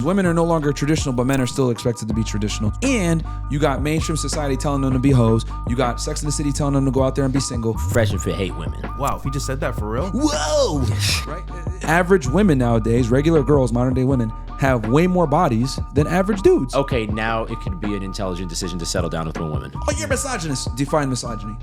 Women are no longer traditional, but men are still expected to be traditional. And you got mainstream society telling them to be hoes. You got Sex and the City telling them to go out there and be single. Fresh and Fit hate women. Wow, he just said that for real? Whoa! Right? Average women nowadays, regular girls, modern day women, have way more bodies than average dudes. Okay, now it could be an intelligent decision to settle down with one woman. Oh, you're misogynist. Define misogyny.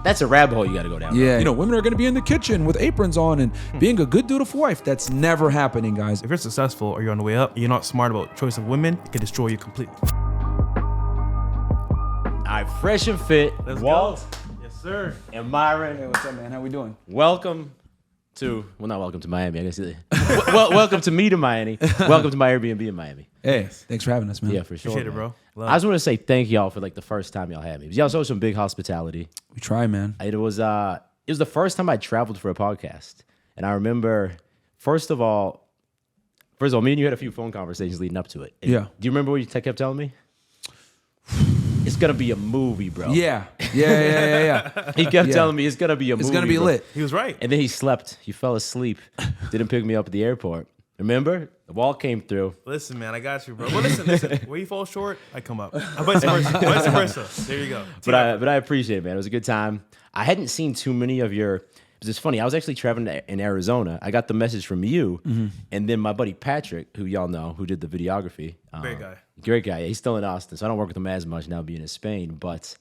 That's a rabbit hole you got to go down. Yeah, you know, women are going to be in the kitchen with aprons on and being a good dutiful wife. That's never happening, guys. If you're successful or you're on the way up, you're not smart about choice of women, it can destroy you completely. All right, Fresh and Fit. Let's Walt go. Yes, sir. and Myron. Hey, what's up, man? How we doing? Welcome to, well, not welcome to Miami, I guess. Welcome to me to Miami. Welcome to my Airbnb in Miami. Hey, thanks for having us, man. Yeah, for sure. Appreciate it, man. bro. I just want to say thank y'all for like the first time y'all had me. Y'all showed some big hospitality. We try, man. It was the first time I traveled for a podcast. And I remember, first of all, me and you had a few phone conversations leading up to it. And Yeah. Do you remember what you kept telling me? It's gonna be a movie, bro. Yeah. He kept telling me it's gonna be a movie. It's gonna be bro. lit. He was right. And then he slept. He fell asleep. Didn't pick me up at the airport. Remember? The wall came through. Listen, man, I got you, bro. Well, listen. Where you fall short, I come up. Vice versa. There you go. But I appreciate it, man. It was a good time. I hadn't seen too many of your. It's funny. I was actually traveling in Arizona. I got the message from you, and then my buddy Patrick, who y'all know, who did the videography. Great guy. He's still in Austin, so I don't work with him as much now being in Spain. But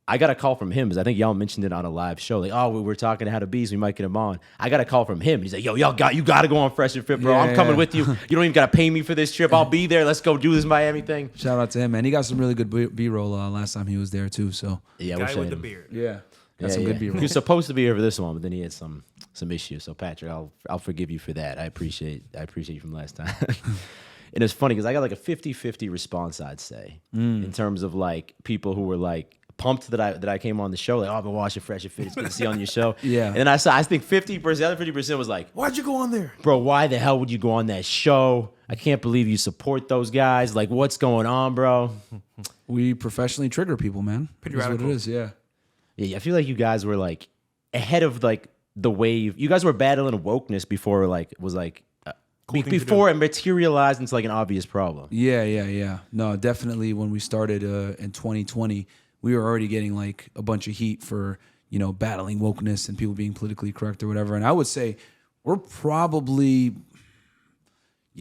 I got a call from him because I think y'all mentioned it on a live show. Like, oh, we were talking to How to Be, so we might get him on. I got a call from him. He's like, yo, you got to go on Fresh and Fit, bro. I'm coming with you. You don't even got to pay me for this trip. I'll be there. Let's go do this Miami thing. Shout out to him, man. He got some really good B-roll last time he was there, too. So Yeah, Guy with the beard. yeah. Got some good B-roll. He was supposed to be here for this one, but then he had some issues. So Patrick, I'll forgive you for that. I appreciate you from last time. And it's funny because I got like a 50-50 response, I'd say, in terms of like people who were like pumped that I came on the show. Like, oh, I've been watching Fresh and Fit. It's good to see you on your show. Yeah. And then I think 50%, the other 50% was like, Why'd you go on there? bro, why the hell would you go on that show? I can't believe you support those guys. Like, what's going on, bro? We professionally trigger people, man. Pretty That's radical. what it is, yeah. Yeah, I feel like you guys were like ahead of like the wave. You guys were battling wokeness before like it was like Cool thing to before it materialized into like an obvious problem. Yeah. No, definitely when we started in 2020, we were already getting like a bunch of heat for, you know, battling wokeness and people being politically correct or whatever. And I would say we're probably,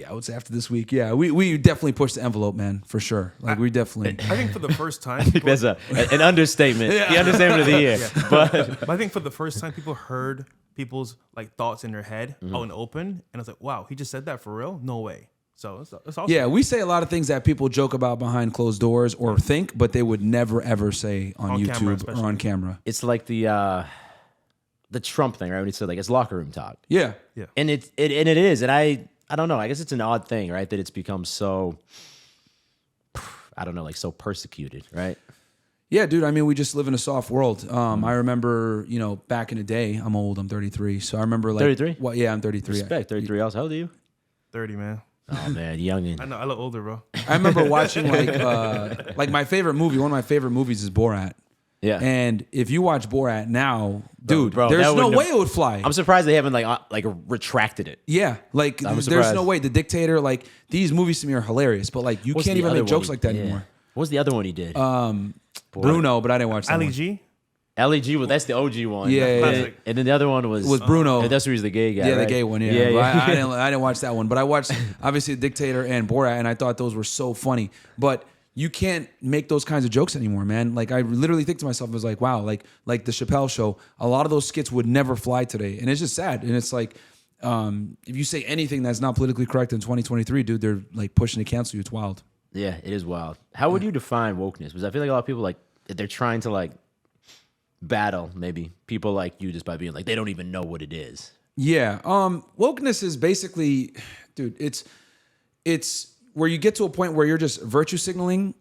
I would say after this week, we definitely pushed the envelope, man, for sure. Like we definitely. I think for the first time, people, That's an understatement. The understatement of the year. Yeah. But I think for the first time, people heard people's like thoughts in their head out in the open, and I was like, "Wow, he just said that for real? No way!" So it's awesome. Yeah, we say a lot of things that people joke about behind closed doors or think, but they would never ever say on camera, YouTube or on camera. it's like the Trump thing, right? When he said like it's locker room talk. Yeah. And it is. And I don't know. I guess it's an odd thing, right? That it's become so, I don't know, like so persecuted, right? Yeah, dude. I mean, we just live in a soft world. I remember, you know, back in the day. I'm old. I'm 33. So I remember like 33? Well, yeah, I'm 33. Respect. 33 else. How old are you? 30, man. Oh man, youngin. I know. I look older, bro. I remember watching like my favorite movie. One of my favorite movies is Borat. Yeah. And if you watch Borat now, dude, bro, there's that no wouldn't way it would fly. I'm surprised they haven't like retracted it. Yeah, like there's surprised. no way. The Dictator, like these movies to me are hilarious, but like you What's can't the even other make jokes one? like that Yeah. anymore. What was the other one he did? Bruno, but I didn't watch that Ali one. G. LEG, well, that's the OG one. Yeah, yeah, and, and then the other one was Bruno. That's where he's the gay guy. Yeah, the right? gay one. Yeah, yeah. But I didn't watch that one, but I watched obviously The Dictator and Borat, and I thought those were so funny. But you can't make those kinds of jokes anymore, man. Like I literally think to myself, I was like, wow, like the Chappelle Show. A lot of those skits would never fly today, and it's just sad. And it's like, if you say anything that's not politically correct in 2023, dude, they're like pushing to cancel you. It's wild. Yeah, it is wild. How would you define wokeness? Because I feel like a lot of people like they're trying to like battle maybe people like you just by being like they don't even know what it is. Yeah. Wokeness is basically, dude, it's where you get to a point where you're just virtue signaling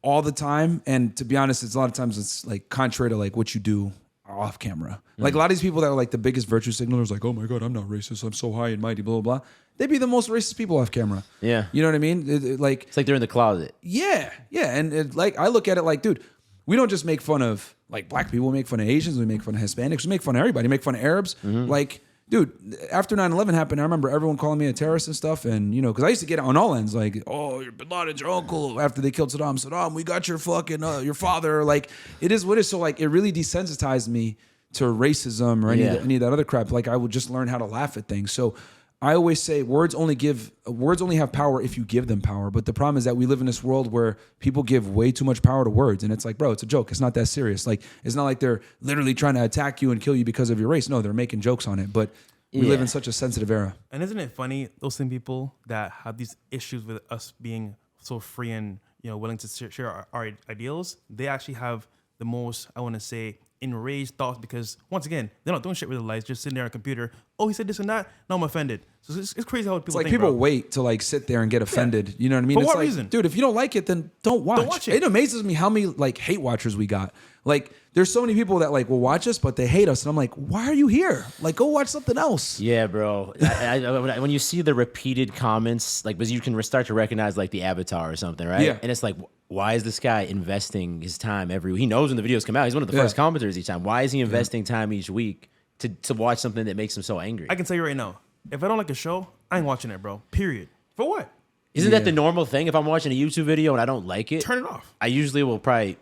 all the time. And to be honest, it's a lot of times it's like contrary to like what you do off camera. Like a lot of these people that are like the biggest virtue signalers, like, oh my God, I'm not racist. I'm so high and mighty, blah, blah, blah. They'd be the most racist people off camera. Yeah. You know what I mean? It's like they're in the closet. Yeah. And like, I look at it like, dude, we don't just make fun of like black people. We make fun of Asians. We make fun of Hispanics. We make fun of everybody. We make fun of Arabs. Like, dude, after 9/11 happened, I remember everyone calling me a terrorist and stuff. And, you know, because I used to get it on all ends, like, oh, your Bin Laden's your uncle. After they killed Saddam, we got your fucking, your father. Like, it is what it is. So, like, it really desensitized me to racism or any of that other crap. Like, I would just learn how to laugh at things. So I always say words only have power if you give them power. But the problem is that we live in this world where people give way too much power to words. And it's like, bro, it's a joke. It's not that serious. Like, it's not like they're literally trying to attack you and kill you because of your race. No, they're making jokes on it. But we live in such a sensitive era. And isn't it funny, those same people that have these issues with us being so free and, you know, willing to share our ideals, they actually have the most, I want to say, enraged thoughts, because once again, they're not doing shit with their lives, just sitting there on a computer. Oh, he said this and that. Now I'm offended. So it's crazy how people It's like think, people bro. wait to like sit there and get offended. Yeah. You know what I mean? For it's what like, reason? dude, if you don't like it, then don't watch. Don't watch it. It amazes me how many like hate watchers we got. Like, there's so many people that like will watch us, but they hate us, and I'm like, why are you here? Like, go watch something else. Yeah, bro. When you see the repeated comments, like, because you can start to recognize like the avatar or something, right? Yeah. And it's like, why is this guy investing his time he knows when the videos come out. He's one of the first commenters each time. Why is he investing time each week to watch something that makes him so angry? I can tell you right now, if I don't like a show, I ain't watching it, bro. Period. For what? Isn't that the normal thing? If I'm watching a YouTube video and I don't like it, Turn it off. I usually will probably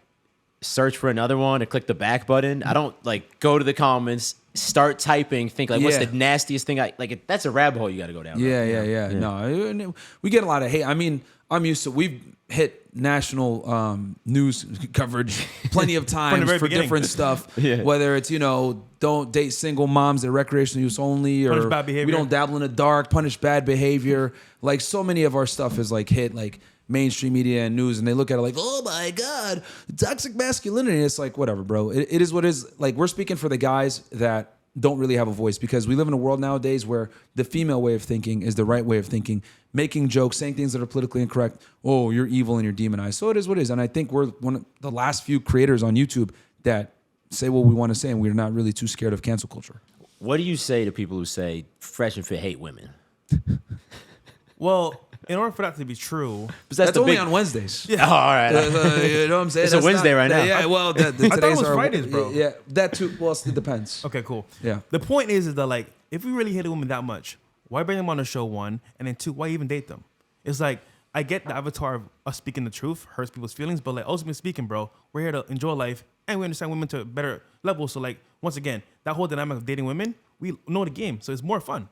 search for another one and click the back button. I don't like go to the comments, start typing, think like, what's the nastiest thing that's a rabbit hole you got to go down. Yeah. No, we get a lot of hate. I mean, I'm used to, we've hit national news coverage plenty of times for different stuff. Whether it's, you know, don't date single moms, they're recreational use only, or Punish bad behavior. We don't dabble in the dark, punish bad behavior. Like, so many of our stuff is like hit like mainstream media and news, and they look at it like, oh my God, toxic masculinity. It's like, whatever, bro. It is what it is. Like, we're speaking for the guys that don't really have a voice, because we live in a world nowadays where the female way of thinking is the right way of thinking, making jokes, saying things that are politically incorrect. Oh, you're evil and you're demonized. So it is what it is. And I think we're one of the last few creators on YouTube that say what we want to say, and we're not really too scared of cancel culture. What do you say to people who say Fresh and Fit hate women? Well, in order for that to be true, That's only on Wednesdays. Yeah. Oh, all right. You know what I'm saying? It's a Wednesday right now. Yeah, well, I thought it today's was our Fridays, bro. Yeah, that too. Well, it depends. okay, cool. Yeah. The point is that, like, if we really hate a woman that much, why bring them on the show, one? And then two, why even date them? It's like, I get the avatar of us speaking the truth hurts people's feelings, but like, ultimately speaking, bro, we're here to enjoy life, and we understand women to a better level. So like, once again, that whole dynamic of dating women, we know the game, so it's more fun.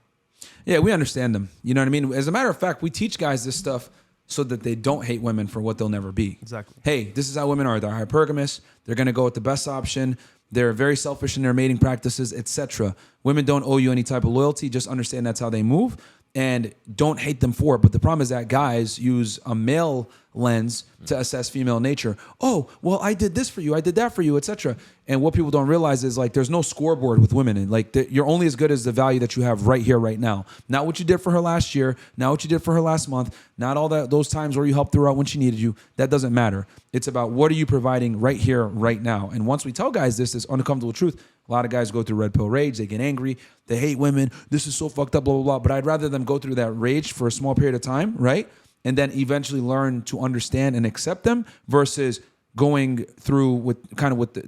Yeah, we understand them. You know what I mean? As a matter of fact, we teach guys this stuff so that they don't hate women for what they'll never be. Exactly. Hey, this is how women are. They're hypergamous. They're going to go with the best option. They're very selfish in their mating practices, etc. Women don't owe you any type of loyalty. Just understand that's how they move, and don't hate them for it. But the problem is that guys use a male lens to assess female nature. Oh, well, I did this for you, I did that for you, etc. And what people don't realize is, like, there's no scoreboard with women. And like, you're only as good as the value that you have right here, right now. Not what you did for her last year, not what you did for her last month, not all those times where you helped her out when she needed you. That doesn't matter. It's about what are you providing right here, right now. And once we tell guys this uncomfortable truth, a lot of guys go through red pill rage. They get angry. They hate women. This is so fucked up, blah, blah, blah. But I'd rather them go through that rage for a small period of time, right? And then eventually learn to understand and accept them, versus going through with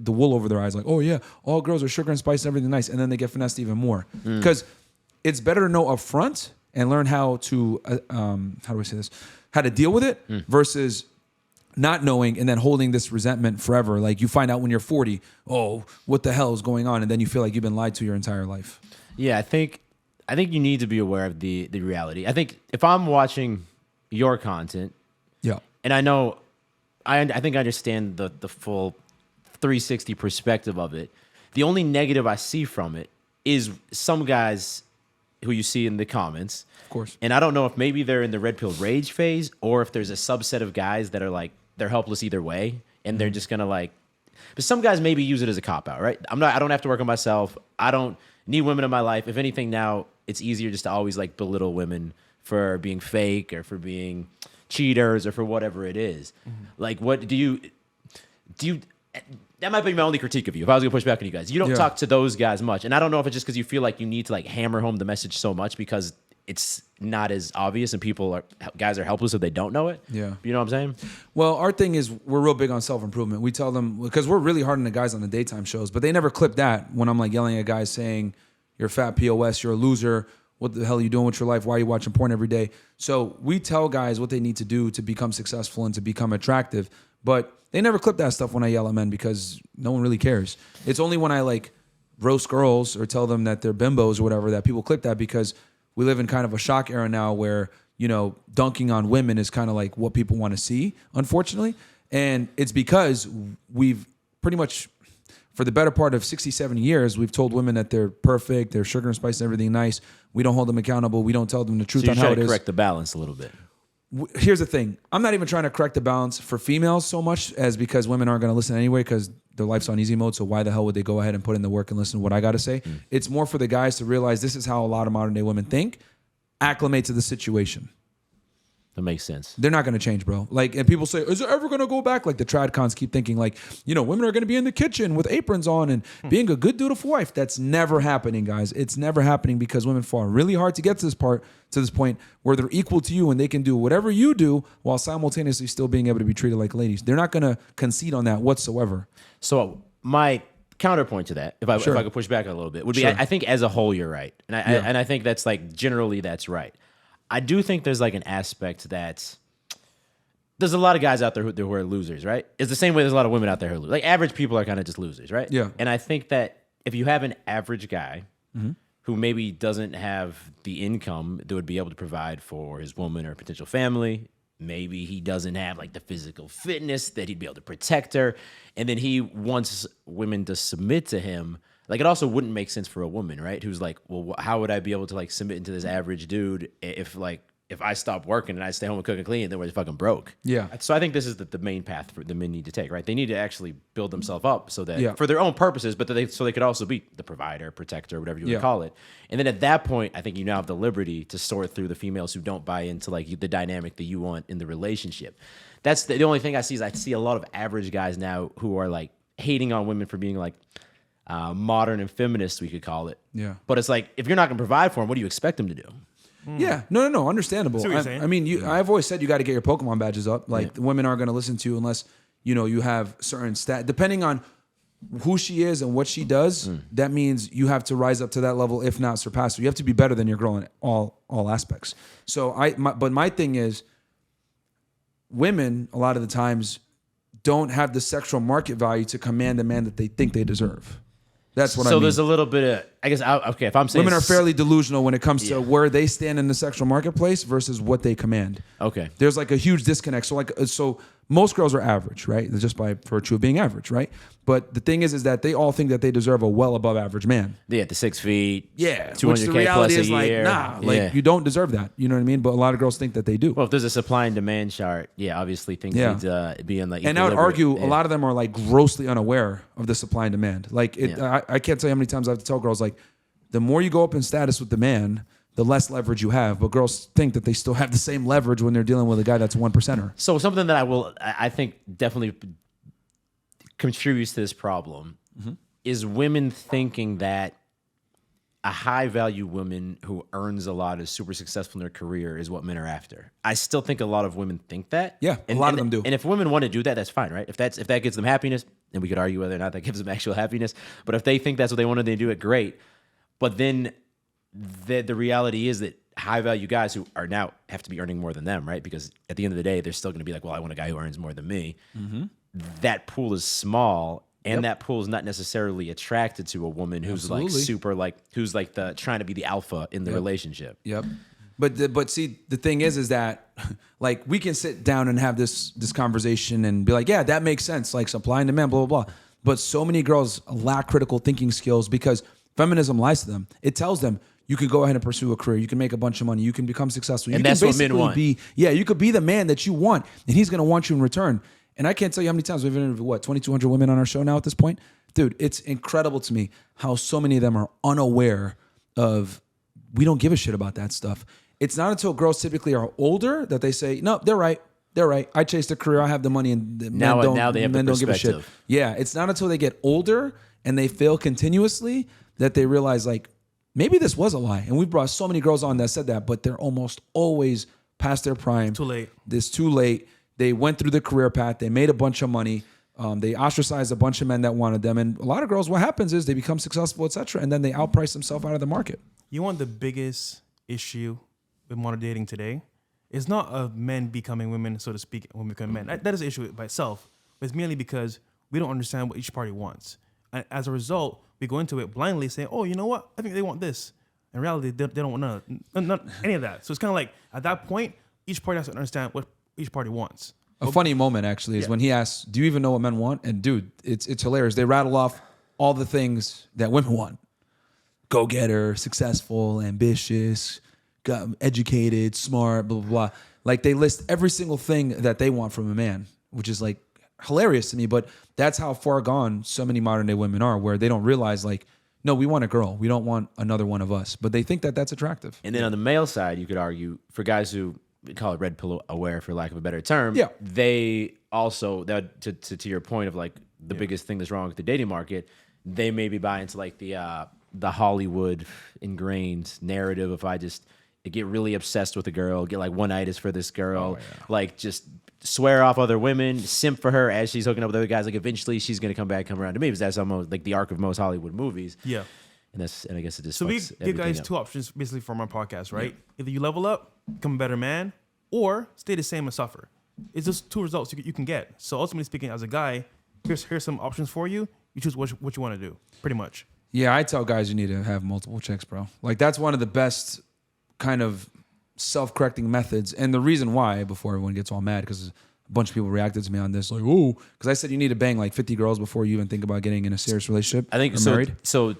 the wool over their eyes. Like, oh yeah, all girls are sugar and spice and everything nice. And then they get finessed even more. Because it's better to know up front and learn how to, how do I say this? How to deal with it versus not knowing and then holding this resentment forever. Like, you find out when you're 40, oh, what the hell is going on? And then you feel like you've been lied to your entire life. Yeah, I think you need to be aware of the reality. I think if I'm watching your content, yeah, and I know, I think I understand the full 360 perspective of it. The only negative I see from it is some guys who you see in the comments, of course. And I don't know if maybe they're in the red pill rage phase, or if there's a subset of guys that are like, they're helpless either way, and they're just gonna like. But some guys maybe use it as a cop out, right? I don't have to work on myself. I don't need women in my life. If anything, now it's easier just to always like belittle women for being fake or for being cheaters or for whatever it is. Like, what do you? That might be my only critique of you. If I was gonna push back on you guys, you don't talk to those guys much, and I don't know if it's just because you feel like you need to like hammer home the message so much because it's not as obvious and guys are helpless if they don't know it. Yeah. You know what I'm saying? Well, our thing is we're real big on self-improvement. We tell them, because we're really hard on the guys on the daytime shows, but they never clip that when I'm like yelling at guys saying, you're a fat POS, you're a loser. What the hell are you doing with your life? Why are you watching porn every day? So we tell guys what they need to do to become successful and to become attractive. But they never clip that stuff when I yell at men because no one really cares. It's only when I like roast girls or tell them that they're bimbos or whatever that people clip that, because we live in kind of a shock era now where, you know, dunking on women is kind of like what people want to see, unfortunately. And it's because we've pretty much, for the better part of 60, 70 years, we've told women that they're perfect, they're sugar and spice and everything nice. We don't hold them accountable. We don't tell them the truth on how it is. So you're trying to correct the balance a little bit. Here's the thing. I'm not even trying to correct the balance for females so much as because women aren't going to listen anyway because their life's on easy mode. So why the hell would they go ahead and put in the work and listen to what I got to say? It's more for the guys to realize this is how a lot of modern day women think. Acclimate to the situation. That makes sense. They're not going to change, bro. Like, and people say, is it ever going to go back? Like the trad cons keep thinking like, you know, women are going to be in the kitchen with aprons on and being a good dutiful wife. That's never happening, guys. It's never happening because women fought really hard to get to this point where they're equal to you and they can do whatever you do while simultaneously still being able to be treated like ladies. They're not going to concede on that whatsoever. So my counterpoint to that, if I could push back a little bit, would be I think as a whole you're right, and I think that's like generally that's right. I do think there's like an aspect that there's a lot of guys out there who are losers, right? It's the same way there's a lot of women out there who are losers. Like average people are kind of just losers, right? Yeah. And I think that if you have an average guy who maybe doesn't have the income that would be able to provide for his woman or potential family, maybe he doesn't have like the physical fitness that he'd be able to protect her, and then he wants women to submit to him. Like, it also wouldn't make sense for a woman, right? Who's like, well, how would I be able to like submit into this average dude if I stop working and I stay home and cook and clean, then we're fucking broke. Yeah. So I think this is the main path for the men need to take, right? They need to actually build themselves up so that for their own purposes, but so they could also be the provider, protector, whatever you want to call it. And then at that point, I think you now have the liberty to sort through the females who don't buy into like the dynamic that you want in the relationship. That's the only thing I see is I see a lot of average guys now who are like hating on women for being like modern and feminist, we could call it. Yeah. But it's like, if you're not going to provide for them, what do you expect them to do? Yeah, no, understandable. See what you're saying. I mean, I've always said you got to get your Pokemon badges up. Like, the women aren't going to listen to you unless, you know, you have certain depending on who she is and what she does, that means you have to rise up to that level, if not surpass her. You have to be better than your girl in all aspects. So but my thing is, women, a lot of the times, don't have the sexual market value to command the man that they think they deserve. That's what I mean. So there's a little bit of, I guess, okay, if I'm saying... Women are fairly delusional when it comes to where they stand in the sexual marketplace versus what they command. Okay. There's like a huge disconnect. So most girls are average, right? Just by virtue of being average, right? But the thing is that they all think that they deserve a well above average man. Yeah, the 6 feet. Yeah. 200K Which the reality plus is a like, year. nah, like you don't deserve that. You know what I mean? But a lot of girls think that they do. Well, if there's a supply and demand chart, obviously things need to be in like... And I would argue a lot of them are like grossly unaware of the supply and demand. Like I can't tell you how many times I have to tell girls like, the more you go up in status with the man, the less leverage you have. But girls think that they still have the same leverage when they're dealing with a guy that's 1%er. So something that I think definitely contributes to this problem is women thinking that a high value woman who earns a lot, is super successful in their career, is what men are after. I still think a lot of women think that. Yeah, a lot of them do. And if women want to do that, that's fine, right? If that gives them happiness, then we could argue whether or not that gives them actual happiness. But if they think that's what they want to do it, great. But then the reality is that high value guys who are now have to be earning more than them, right? Because at the end of the day, they're still going to be like, well, I want a guy who earns more than me. That pool is small. And that pool is not necessarily attracted to a woman who's like super who's like trying to be the alpha in the relationship. Yep. But see, the thing is that like we can sit down and have this conversation and be like, yeah, that makes sense. Like supply and demand, blah, blah, blah. But so many girls lack critical thinking skills because feminism lies to them. It tells them you can go ahead and pursue a career. You can make a bunch of money. You can become successful. And that's what men want. You could be the man that you want, and he's going to want you in return. And I can't tell you how many times we've interviewed, 2,200 women on our show now at this point? Dude, it's incredible to me how so many of them are unaware of, we don't give a shit about that stuff. It's not until girls typically are older that they say, no, they're right. I chased a career. I have the money, and now they have the don't give a shit. Yeah, it's not until they get older and they fail continuously that they realize, like, maybe this was a lie. And we've brought so many girls on that said that, but they're almost always past their prime. Too late. It's too late. They went through the career path. They made a bunch of money. They ostracized a bunch of men that wanted them. And a lot of girls, what happens is they become successful, etc., and then they outprice themselves out of the market. You want the biggest issue with modern dating today? It's not of men becoming women, so to speak, women becoming men. That is an issue by itself. But it's merely because we don't understand what each party wants. And as a result, we go into it blindly saying, oh, you know what? I think they want this. In reality, they don't want none, any of that. So it's kind of like, at that point, each party has to understand what each party wants. A funny moment, actually, is when he asks, do you even know what men want? And dude, it's hilarious. They rattle off all the things that women want. Go-getter, successful, ambitious, educated, smart, blah, blah, blah. Like they list every single thing that they want from a man, which is like hilarious to me. But that's how far gone so many modern day women are, where they don't realize like, no, we want a girl. We don't want another one of us. But they think that that's attractive. And then on the male side, you could argue for guys who call it red pill aware, for lack of a better term. Yeah. They also, that to your point of like the biggest thing that's wrong with the dating market, they maybe buy into like the Hollywood ingrained narrative. If I just get really obsessed with a girl, get like one-itis for this girl, like just swear off other women, simp for her as she's hooking up with other guys. Like eventually she's gonna come around to me, because that's almost like the arc of most Hollywood movies. Yeah. And I guess it just So we fucks give guys everything up. two options basically from our podcast, right? Either you level up, become a better man, or stay the same and suffer. It's just two results you can get. So ultimately speaking, as a guy, here's some options for you. You choose what you want to do, pretty much. Yeah, I tell guys you need to have multiple chicks, bro. Like that's one of the best kind of self-correcting methods. And the reason why, before everyone gets all mad, because a bunch of people reacted to me on this, like, ooh, because I said you need to bang like 50 girls before you even think about getting in a serious relationship. I think or so. married. So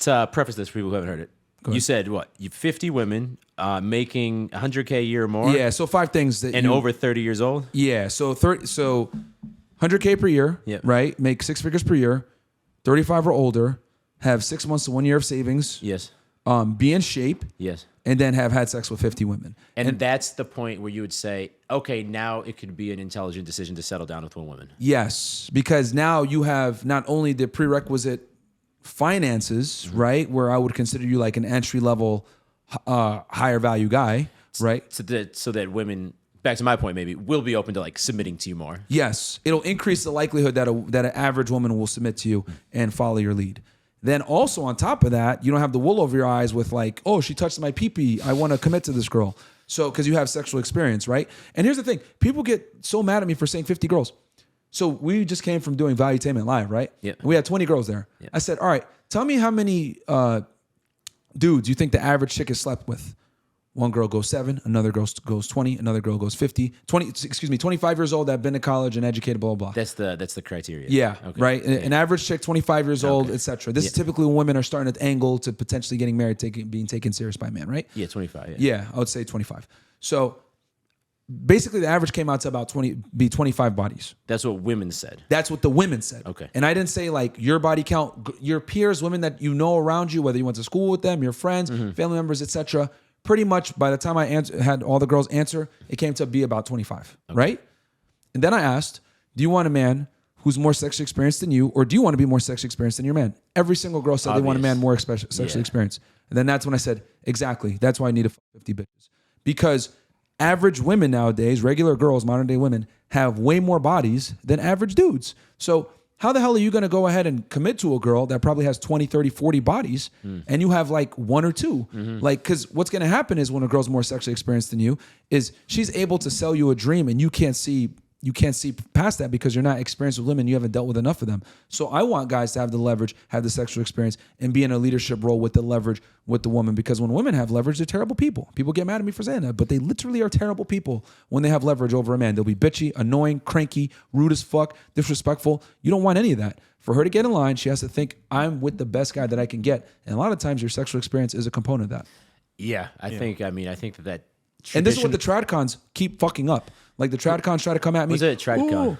to preface this for people who haven't heard it, you said what? You 50 women making 100K a year or more. Yeah. So 5 things that and over 30 years old. Yeah. So 100K per year. Yep. Right. Make 6 figures per year. 35 or older. Have 6 months to 1 year of savings. Yes. Be in shape. Yes. And then have had sex with 50 women. And that's the point where you would say, okay, now it could be an intelligent decision to settle down with one woman. Yes, because now you have not only the prerequisite finances, right, where I would consider you like an entry level, higher value guy, right? So that women, back to my point, maybe will be open to like submitting to you more. Yes, it'll increase the likelihood that an average woman will submit to you and follow your lead. Then also on top of that, you don't have the wool over your eyes with like, oh, she touched my pee-pee, I want to commit to this girl. So, because you have sexual experience, right? And here's the thing. People get so mad at me for saying 50 girls. So we just came from doing Valuetainment Live, right? Yeah. We had 20 girls there. Yeah. I said, all right, tell me how many dudes you think the average chick has slept with. One girl goes 7, another girl goes 20, another girl goes 50, 25 years old that have been to college and educated, blah, blah, blah. That's the criteria. Yeah, okay. right? Yeah. An average chick, 25 years old, Okay. etc. This is typically when women are starting to angle to potentially getting married, being taken serious by a man, right? Yeah, 25. Yeah, I would say 25. So basically the average came out to about 25 bodies. That's what women said. That's what the women said. Okay. And I didn't say like your body count, your peers, women that you know around you, whether you went to school with them, your friends, family members, etc. Pretty much by the time I had all the girls answer, it came to be about 25, right? And then I asked, do you want a man who's more sexually experienced than you, or do you want to be more sexually experienced than your man? Every single girl said they want a man more sexually experienced. And then that's when I said, exactly, that's why I need 50 bitches. Because average women nowadays, regular girls, modern day women, have way more bodies than average dudes. So how the hell are you going to go ahead and commit to a girl that probably has 20, 30, 40 bodies and you have like 1 or 2? Like, because what's going to happen is when a girl's more sexually experienced than you is she's able to sell you a dream and you can't see past that because you're not experienced with women. You haven't dealt with enough of them. So I want guys to have the leverage, have the sexual experience, and be in a leadership role with the leverage with the woman. Because when women have leverage, they're terrible people. People get mad at me for saying that, but they literally are terrible people when they have leverage over a man. They'll be bitchy, annoying, cranky, rude as fuck, disrespectful. You don't want any of that. For her to get in line, she has to think, I'm with the best guy that I can get. And a lot of times your sexual experience is a component of that. Yeah, I think that and this is what the tradcons keep fucking up. Like the tradcons try to come at me. What's a tradcon?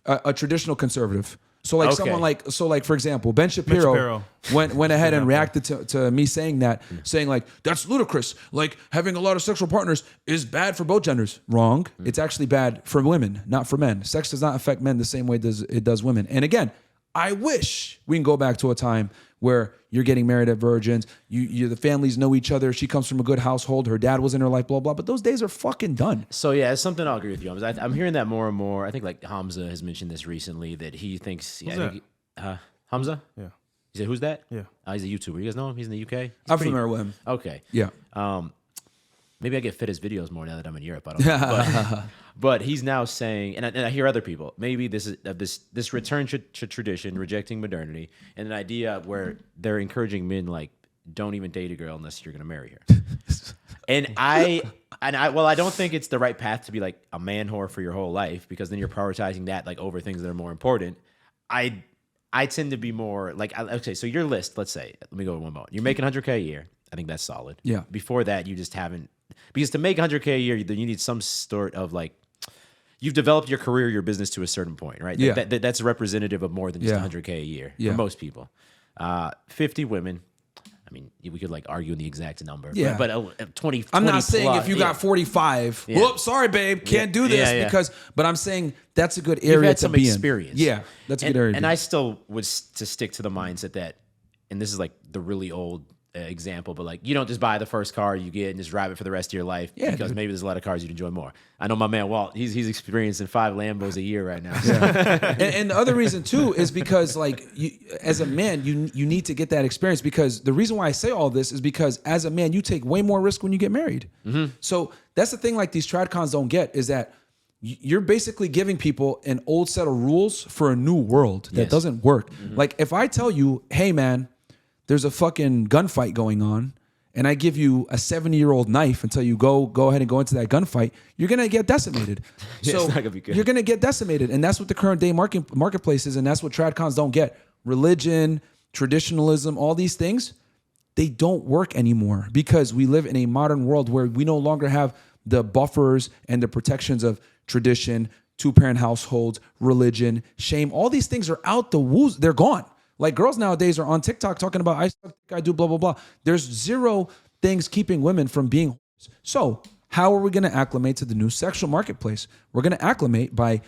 A traditional conservative. So like someone like for example, Ben Shapiro, Ben went ahead and reacted to me saying that, saying like that's ludicrous. Like having a lot of sexual partners is bad for both genders. Wrong. It's actually bad for women, not for men. Sex does not affect men the same way it does women. And again, I wish we can go back to a time where you're getting married at virgins. The families know each other. She comes from a good household. Her dad was in her life, blah, blah. But those days are fucking done. So yeah, it's something I'll agree with you on. I'm hearing that more and more. I think like Hamza has mentioned this recently that he thinks. Hamza? Yeah. He said, who's that? Yeah. He's a YouTuber. You guys know him? He's in the UK? I'm familiar with him. Okay. Yeah. Maybe I get fit his videos more now that I'm in Europe. I don't know. But he's now saying, and I hear other people, maybe this is this return to tradition, rejecting modernity, and an idea where they're encouraging men like, don't even date a girl unless you're going to marry her. I don't think it's the right path to be like a man whore for your whole life, because then you're prioritizing that like over things that are more important. I tend to be more like, okay, so your list, let's say, let me go one moment. You're making 100K a year. I think that's solid. Yeah. Before that, you just haven't, because to make 100K a year, you need some sort of like, you've developed your career, your business to a certain point, right? Yeah. That's representative of more than just 100K a year for most people. 50 women. I mean, we could like argue the exact number. Yeah. But 20. I'm not saying plus, if you got 45, whoops, sorry, babe, can't do this because. But I'm saying that's a good area You've had to some be experience. in. Yeah, that's a good area. And I still would to stick to the mindset that, and this is like the really old example, but like you don't just buy the first car you get and just drive it for the rest of your life because maybe there's a lot of cars you'd enjoy more. I know my man Walt, he's experiencing 5 Lambos a year right now. So. And the other reason too is because like you, as a man, you need to get that experience, because the reason why I say all this is because as a man, you take way more risk when you get married. Mm-hmm. So that's the thing like these tradcons don't get, is that you're basically giving people an old set of rules for a new world that doesn't work. Mm-hmm. Like if I tell you, hey man, there's a fucking gunfight going on, and I give you a 70-year-old knife and tell you go ahead and go into that gunfight, you're gonna get decimated. So it's not gonna be good. You're gonna get decimated, and that's what the current day marketplace is, and that's what tradcons don't get. Religion, traditionalism, all these things, they don't work anymore because we live in a modern world where we no longer have the buffers and the protections of tradition, 2-parent households, religion, shame. All these things are out the woods. They're gone. Like girls nowadays are on TikTok talking about I suck, I do blah, blah, blah. There's zero things keeping women from being whores. So how are we going to acclimate to the new sexual marketplace? We're going to acclimate by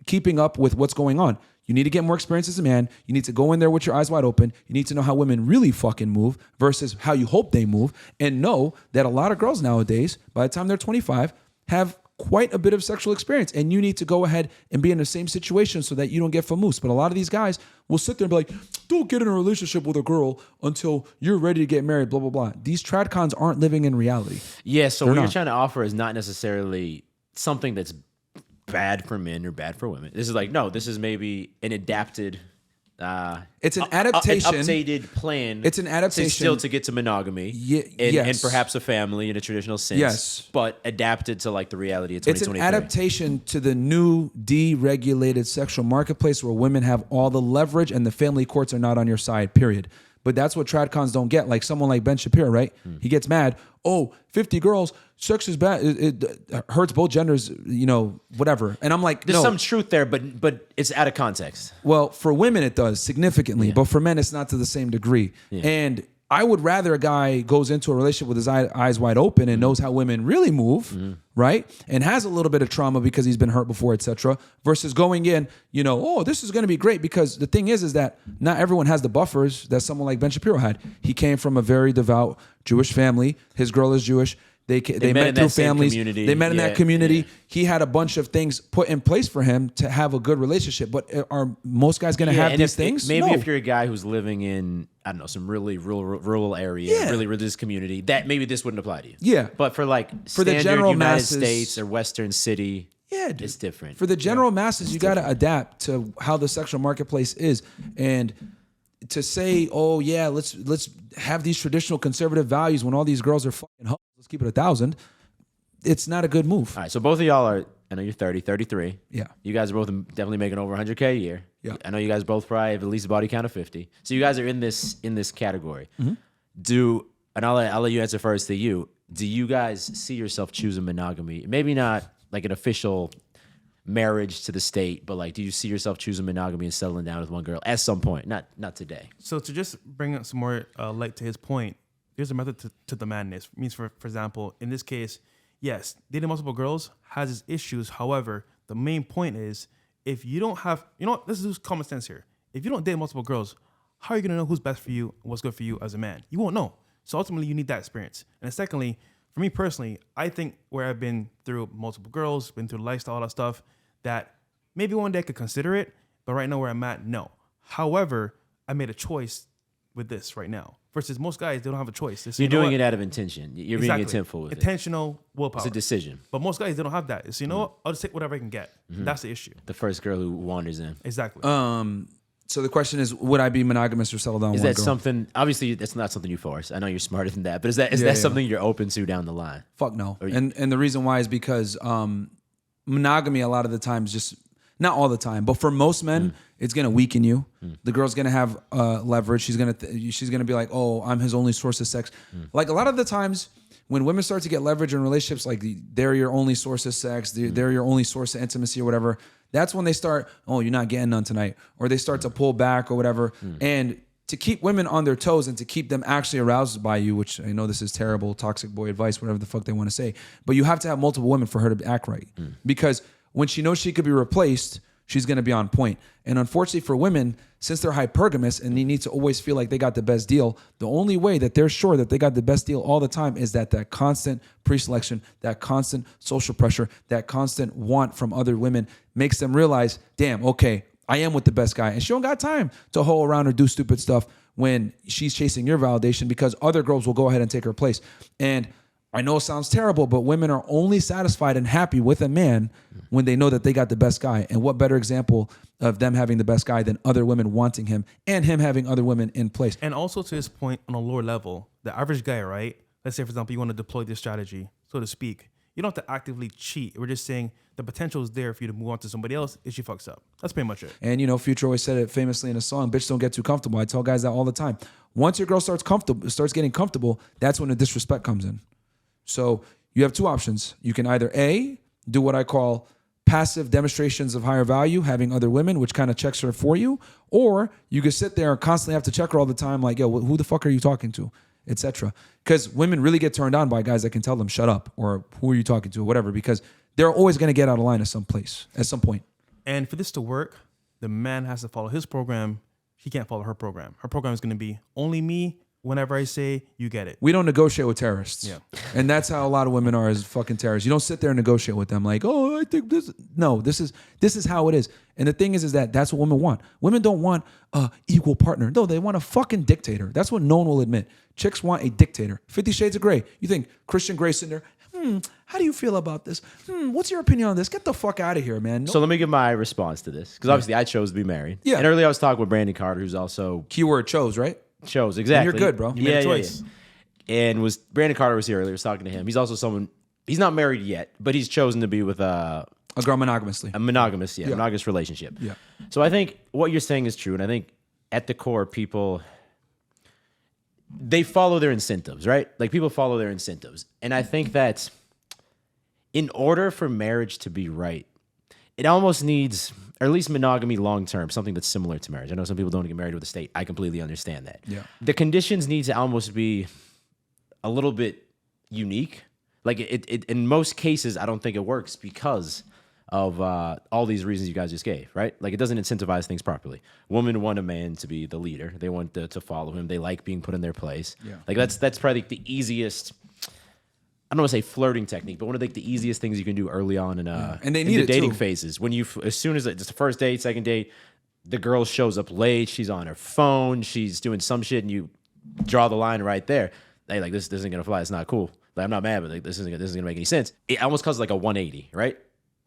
keeping up with what's going on. You need to get more experience as a man. You need to go in there with your eyes wide open. You need to know how women really fucking move versus how you hope they move, and know that a lot of girls nowadays, by the time they're 25, have quite a bit of sexual experience, and you need to go ahead and be in the same situation so that you don't get famous. But a lot of these guys will sit there and be like, don't get in a relationship with a girl until you're ready to get married, blah, blah, blah. These tradcons aren't living in reality. Yeah, so what you're trying to offer is not necessarily something that's bad for men or bad for women. This is like, no, this is maybe an adapted... it's an adaptation, an updated plan. It's an adaptation to get to monogamy, yes. and perhaps a family in a traditional sense. Yes, but adapted to like the reality of 2023. It's an adaptation to the new deregulated sexual marketplace where women have all the leverage and the family courts are not on your side. Period. But that's what tradcons don't get. Like someone like Ben Shapiro, right? He gets mad. Oh, 50 girls, sex is bad. It hurts both genders, whatever. And I'm like, there's some truth there, but it's out of context. Well, for women, it does significantly, but for men, it's not to the same degree. Yeah. And I would rather a guy goes into a relationship with his eyes wide open and knows how women really move, right? And has a little bit of trauma because he's been hurt before, etc. Versus going in, oh, this is going to be great, because the thing is that not everyone has the buffers that someone like Ben Shapiro had. He came from a very devout Jewish family. His girl is Jewish. They met through families. They met in that community. Yeah. He had a bunch of things put in place for him to have a good relationship. But are most guys going to have these things? Maybe if you're a guy who's living in, I don't know, some really rural area, really religious community, that maybe this wouldn't apply to you. Yeah. But for the general United States or Western city, it's different. For the general masses, you got to adapt to how the sexual marketplace is. And to say, oh yeah, let's have these traditional conservative values when all these girls are fucking hoes, let's keep it 1,000. It's not a good move. All right, so both of y'all are, I know you're 30, 33. Yeah. You guys are both definitely making over 100K a year. Yeah. I know you guys both probably have at least a body count of 50. So you guys are in this category. Mm-hmm. And I'll let you answer first to you. Do you guys see yourself choosing monogamy? Maybe not like an official marriage to the state, but like, do you see yourself choosing monogamy and settling down with one girl at some point? Not today. So to just bring up some more light to his point, there's a method to the madness. It means, for example, in this case, yes, dating multiple girls has its issues. However, the main point is, if you don't have, this is common sense here. if you don't date multiple girls, how are you gonna know who's best for you and what's good for you as a man? You won't know. So ultimately, you need that experience. And then secondly, for me personally, I think where I've been through multiple girls, been through lifestyle, all that stuff, that maybe one day I could consider it, but right now where I'm at, no. However, I made a choice with this right now. Versus most guys, they don't have a choice. You're doing it out of intention. You're being intentful with Intentional willpower. It's a decision. But most guys, they don't have that. So you know what? I'll just take whatever I can get. That's the issue. The first girl who wanders in. Exactly. So the question is, would I be monogamous or settle down? Is one that girl? something? Obviously, that's not something you force. I know you're smarter than that, but is that something you're open to down the line? Fuck no. And the reason why is because monogamy a lot of the times just, not all the time, but for most men, it's gonna weaken you. The girl's gonna have leverage. She's gonna be like, oh, I'm his only source of sex. Like a lot of the times when women start to get leverage in relationships, like they're your only source of sex, they're your only source of intimacy or whatever. That's when they start, oh, you're not getting none tonight, or they start to pull back or whatever. And to keep women on their toes and to keep them actually aroused by you, which I know this is terrible, toxic boy advice, whatever the fuck they want to say, but you have to have multiple women for her to act right. Because when she knows she could be replaced, she's going to be on point. And unfortunately for women, since they're hypergamous and they need to always feel like they got the best deal, the only way that they're sure that they got the best deal all the time is that constant pre-selection, that constant social pressure, that constant want from other women makes them realize, damn, okay, I am with the best guy. And she don't got time to hoe around or do stupid stuff when she's chasing your validation, because other girls will go ahead and take her place. And I know it sounds terrible, but women are only satisfied and happy with a man when they know that they got the best guy. And what better example of them having the best guy than other women wanting him and him having other women in place. And also to his point, on a lower level, the average guy, right? Let's say, for example, you want to deploy this strategy, so to speak. You don't have to actively cheat. We're just saying the potential is there for you to move on to somebody else if she fucks up. That's pretty much it. And, you know, Future always said it famously in a song, bitch, don't get too comfortable. I tell guys that all the time. Once your girl starts getting comfortable, that's when the disrespect comes in. So you have two options. You can either A, do what I call passive demonstrations of higher value, having other women, which kind of checks her for you, or you can sit there and constantly have to check her all the time, like, yo, who the fuck are you talking to, etc. Because women really get turned on by guys that can tell them shut up, or who are you talking to, or whatever, because they're always going to get out of line at some point. And for this to work, the man has to follow his program. He can't follow her program. Her program is going to be only me. Whenever I say, you get it. We don't negotiate with terrorists. Yeah. And that's how a lot of women are, as fucking terrorists. You don't sit there and negotiate with them like, oh, I think this. No, this is how it is. And the thing is that that's what women want. Women don't want a equal partner. No, they want a fucking dictator. That's what no one will admit. Chicks want a dictator. 50 Shades of Grey. You think Christian Grey sitting there, how do you feel about this? What's your opinion on this? Get the fuck out of here, man. So let me give my response to this. Because obviously I chose to be married. Yeah. And earlier I was talking with Brandon Carter, who's also... Keyword chose, right? Chose, exactly. And you're good, bro. You made a choice. Yeah. And Brandon Carter was here earlier, was talking to him. He's also someone, he's not married yet, but he's chosen to be with a girl monogamously. A monogamous, monogamous relationship. Yeah. So I think what you're saying is true. And I think at the core, people, they follow their incentives, right? Like people follow their incentives. And I think that in order for marriage to be right, it almost needs, or at least monogamy long term, something that's similar to marriage. I know some people don't get married with a state. I completely understand that. Yeah. The conditions need to almost be a little bit unique. Like it in most cases, I don't think it works because of all these reasons you guys just gave, right? Like it doesn't incentivize things properly. Women want a man to be the leader. They want to follow him. They like being put in their place. Yeah. Like that's probably the easiest, I don't want to say flirting technique, but one of the easiest things you can do early on in and they need in the it dating too. phases. When you, as soon as it's the first date, second date, the girl shows up late, she's on her phone, she's doing some shit, and you draw the line right there. Hey, like this isn't gonna fly. It's not cool. Like I'm not mad, but like this isn't gonna make any sense. It almost causes like a 180, right?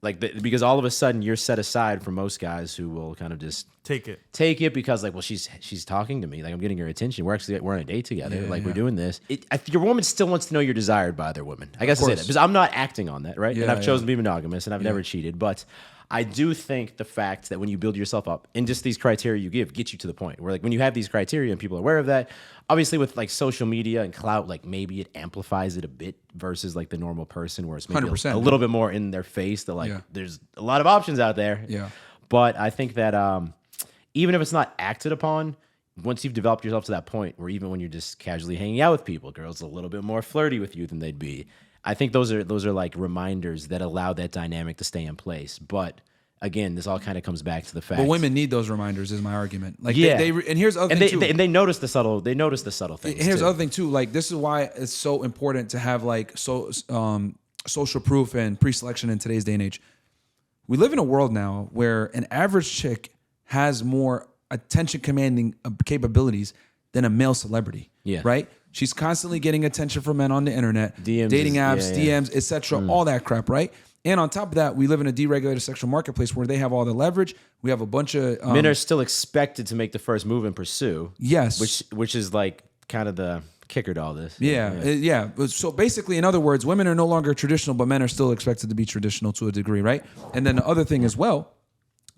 Like because all of a sudden you're set aside for most guys who will kind of just Take it because like, well, she's talking to me, like I'm getting her attention. We're on a date together, we're doing this. Your woman still wants to know you're desired by other women. I guess I say that because I'm not acting on that, right? Yeah, and I've chosen to be monogamous, and I've never cheated. But I do think the fact that when you build yourself up and just these criteria you give get you to the point where like when you have these criteria and people are aware of that, obviously with like social media and clout, like maybe it amplifies it a bit versus like the normal person where it's maybe 100%, a little bit more in their face that like there's a lot of options out there. Yeah. But I think that even if it's not acted upon, once you've developed yourself to that point where even when you're just casually hanging out with people, girls are a little bit more flirty with you than they'd be. I think those are like reminders that allow that dynamic to stay in place. But again, this all kind of comes back to the fact. But women need those reminders, is my argument. Like, Yeah. and here's the other thing too. They notice the subtle. They notice the subtle things. And here's too. the other thing too. Like, this is why it's so important to have like social proof and pre-selection in today's day and age. We live in a world now where an average chick has more attention commanding capabilities than a male celebrity. Yeah. Right? She's constantly getting attention from men on the internet, DMs dating is- apps, yeah. DMs, etc., all that crap, right? And on top of that, we live in a deregulated sexual marketplace where they have all the leverage. We have a bunch of Men are still expected to make the first move and pursue. yes, Which is like kind of the kicker to all this. Yeah. So basically, in other words, women are no longer traditional, but men are still expected to be traditional to a degree, right? And then the other thing as well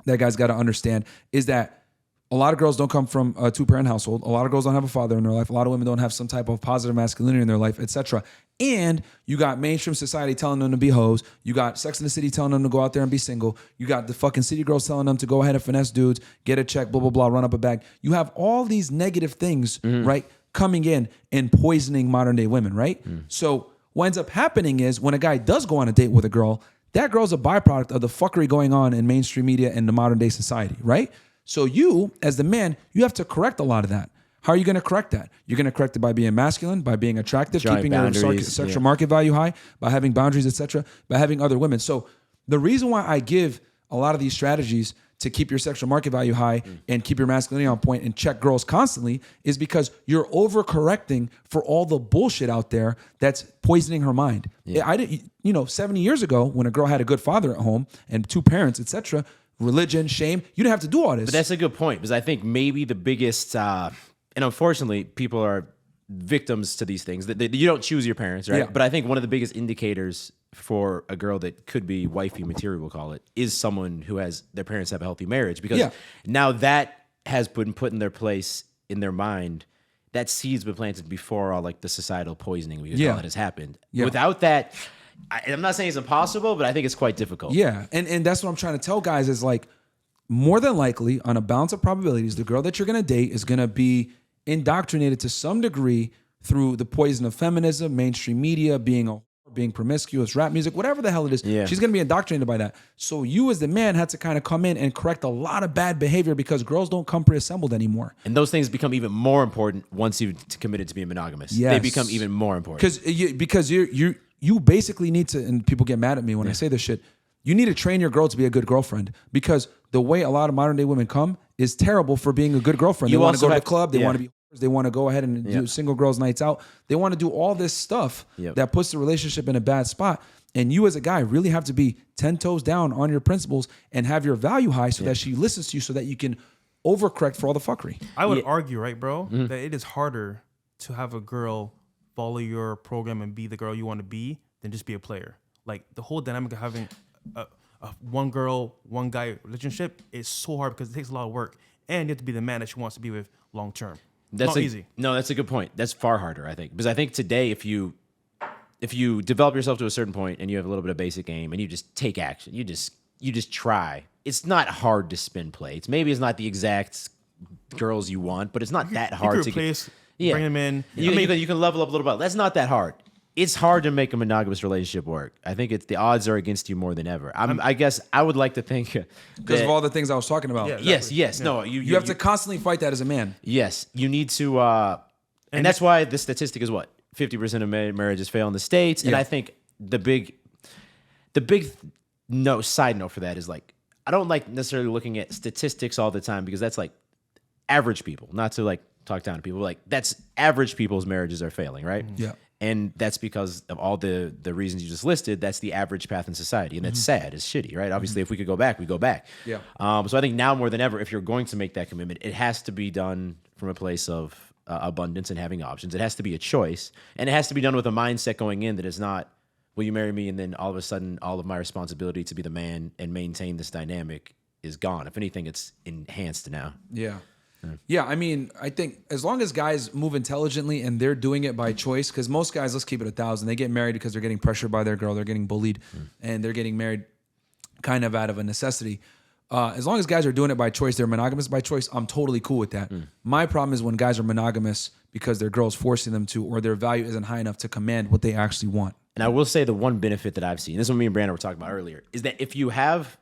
that guys got to understand is that a lot of girls don't come from a two-parent household. A lot of girls don't have a father in their life. A lot of women don't have some type of positive masculinity in their life, etc. And you got mainstream society telling them to be hoes. You got Sex and the City telling them to go out there and be single. You got the fucking city girls telling them to go ahead and finesse dudes, get a check, blah, blah, blah, run up a bag. You have all these negative things, right, coming in and poisoning modern day women, right? So what ends up happening is when a guy does go on a date with a girl, that girl's a byproduct of the fuckery going on in mainstream media and the modern day society, right? So you, as the man, you have to correct a lot of that. How are you going to correct that? You're going to correct it by being masculine, by being attractive, Drawing keeping your boundaries, sexual market value high, by having boundaries, etc., by having other women. So the reason why I give a lot of these strategies to keep your sexual market value high and keep your masculinity on point and check girls constantly is because you're overcorrecting for all the bullshit out there that's poisoning her mind. I didn't, 70 years ago when a girl had a good father at home and two parents, etc., religion, shame, you didn't have to do all this. But that's a good point because I think maybe the biggest, and unfortunately, people are victims to these things. You don't choose your parents, right? Yeah. But I think one of the biggest indicators for a girl that could be wifey material, we'll call it, is someone who has their parents have a healthy marriage because now that has been put in their place in their mind. That seed's been planted before all like the societal poisoning we could call it has happened. Without that. I'm not saying it's impossible, but I think it's quite difficult. Yeah, and that's what I'm trying to tell guys is like, more than likely, on a balance of probabilities, the girl that you're going to date is going to be indoctrinated to some degree through the poison of feminism, mainstream media, being promiscuous, rap music, whatever the hell it is. Yeah. She's going to be indoctrinated by that. So you as the man had to kind of come in and correct a lot of bad behavior because girls don't come pre-assembled anymore. And those things become even more important once you've committed to being monogamous. Yes. They become even more important. Because you basically need to, and people get mad at me when I say this shit, you need to train your girl to be a good girlfriend because the way a lot of modern day women come is terrible for being a good girlfriend. They want to go to the club. They want to be. They want to go ahead and do single girls' nights out. They want to do all this stuff that puts the relationship in a bad spot. And you as a guy really have to be 10 toes down on your principles and have your value high so that she listens to you so that you can overcorrect for all the fuckery. I would argue, right, bro, that it is harder to have a girl follow your program and be the girl you want to be than just be a player. Like the whole dynamic of having a one girl, one guy relationship is so hard because it takes a lot of work, and you have to be the man that she wants to be with long term. That's not easy. No, that's a good point. That's far harder, I think, because I think today if you develop yourself to a certain point and you have a little bit of basic aim and you just take action, you just try. It's not hard to spin plates. Maybe it's not the exact girls you want, but it's not that hard to replace. Bring them in. You can level up a little bit. That's not that hard. It's hard to make a monogamous relationship work. I think the odds are against you more than ever. I guess I would like to think because of all the things I was talking about. Yeah, exactly. Yes. No, you have to constantly fight that as a man. Yes, you need to, and that's why the statistic is what 50% of marriages fail in the States. And I think the big side note for that is like I don't like necessarily looking at statistics all the time because that's like average people, not to like talk down to people. Like that's average people's marriages are failing, right? Yeah. And that's because of all the reasons you just listed. That's the average path in society, and that's sad. It's shitty, right? Obviously, if we could go back, we go back. Yeah. So I think now more than ever, if you're going to make that commitment, it has to be done from a place of abundance and having options. It has to be a choice, and it has to be done with a mindset going in that is not, will you marry me? And then all of a sudden, all of my responsibility to be the man and maintain this dynamic is gone. If anything, it's enhanced now. Yeah. Yeah, I mean, I think as long as guys move intelligently and they're doing it by choice, because most guys, let's keep it 1,000, they get married because they're getting pressured by their girl, they're getting bullied, and they're getting married kind of out of a necessity. As long as guys are doing it by choice, they're monogamous by choice, I'm totally cool with that. My problem is when guys are monogamous because their girl's forcing them to, or their value isn't high enough to command what they actually want. And I will say the one benefit that I've seen, this is what me and Brandon were talking about earlier, is that if you have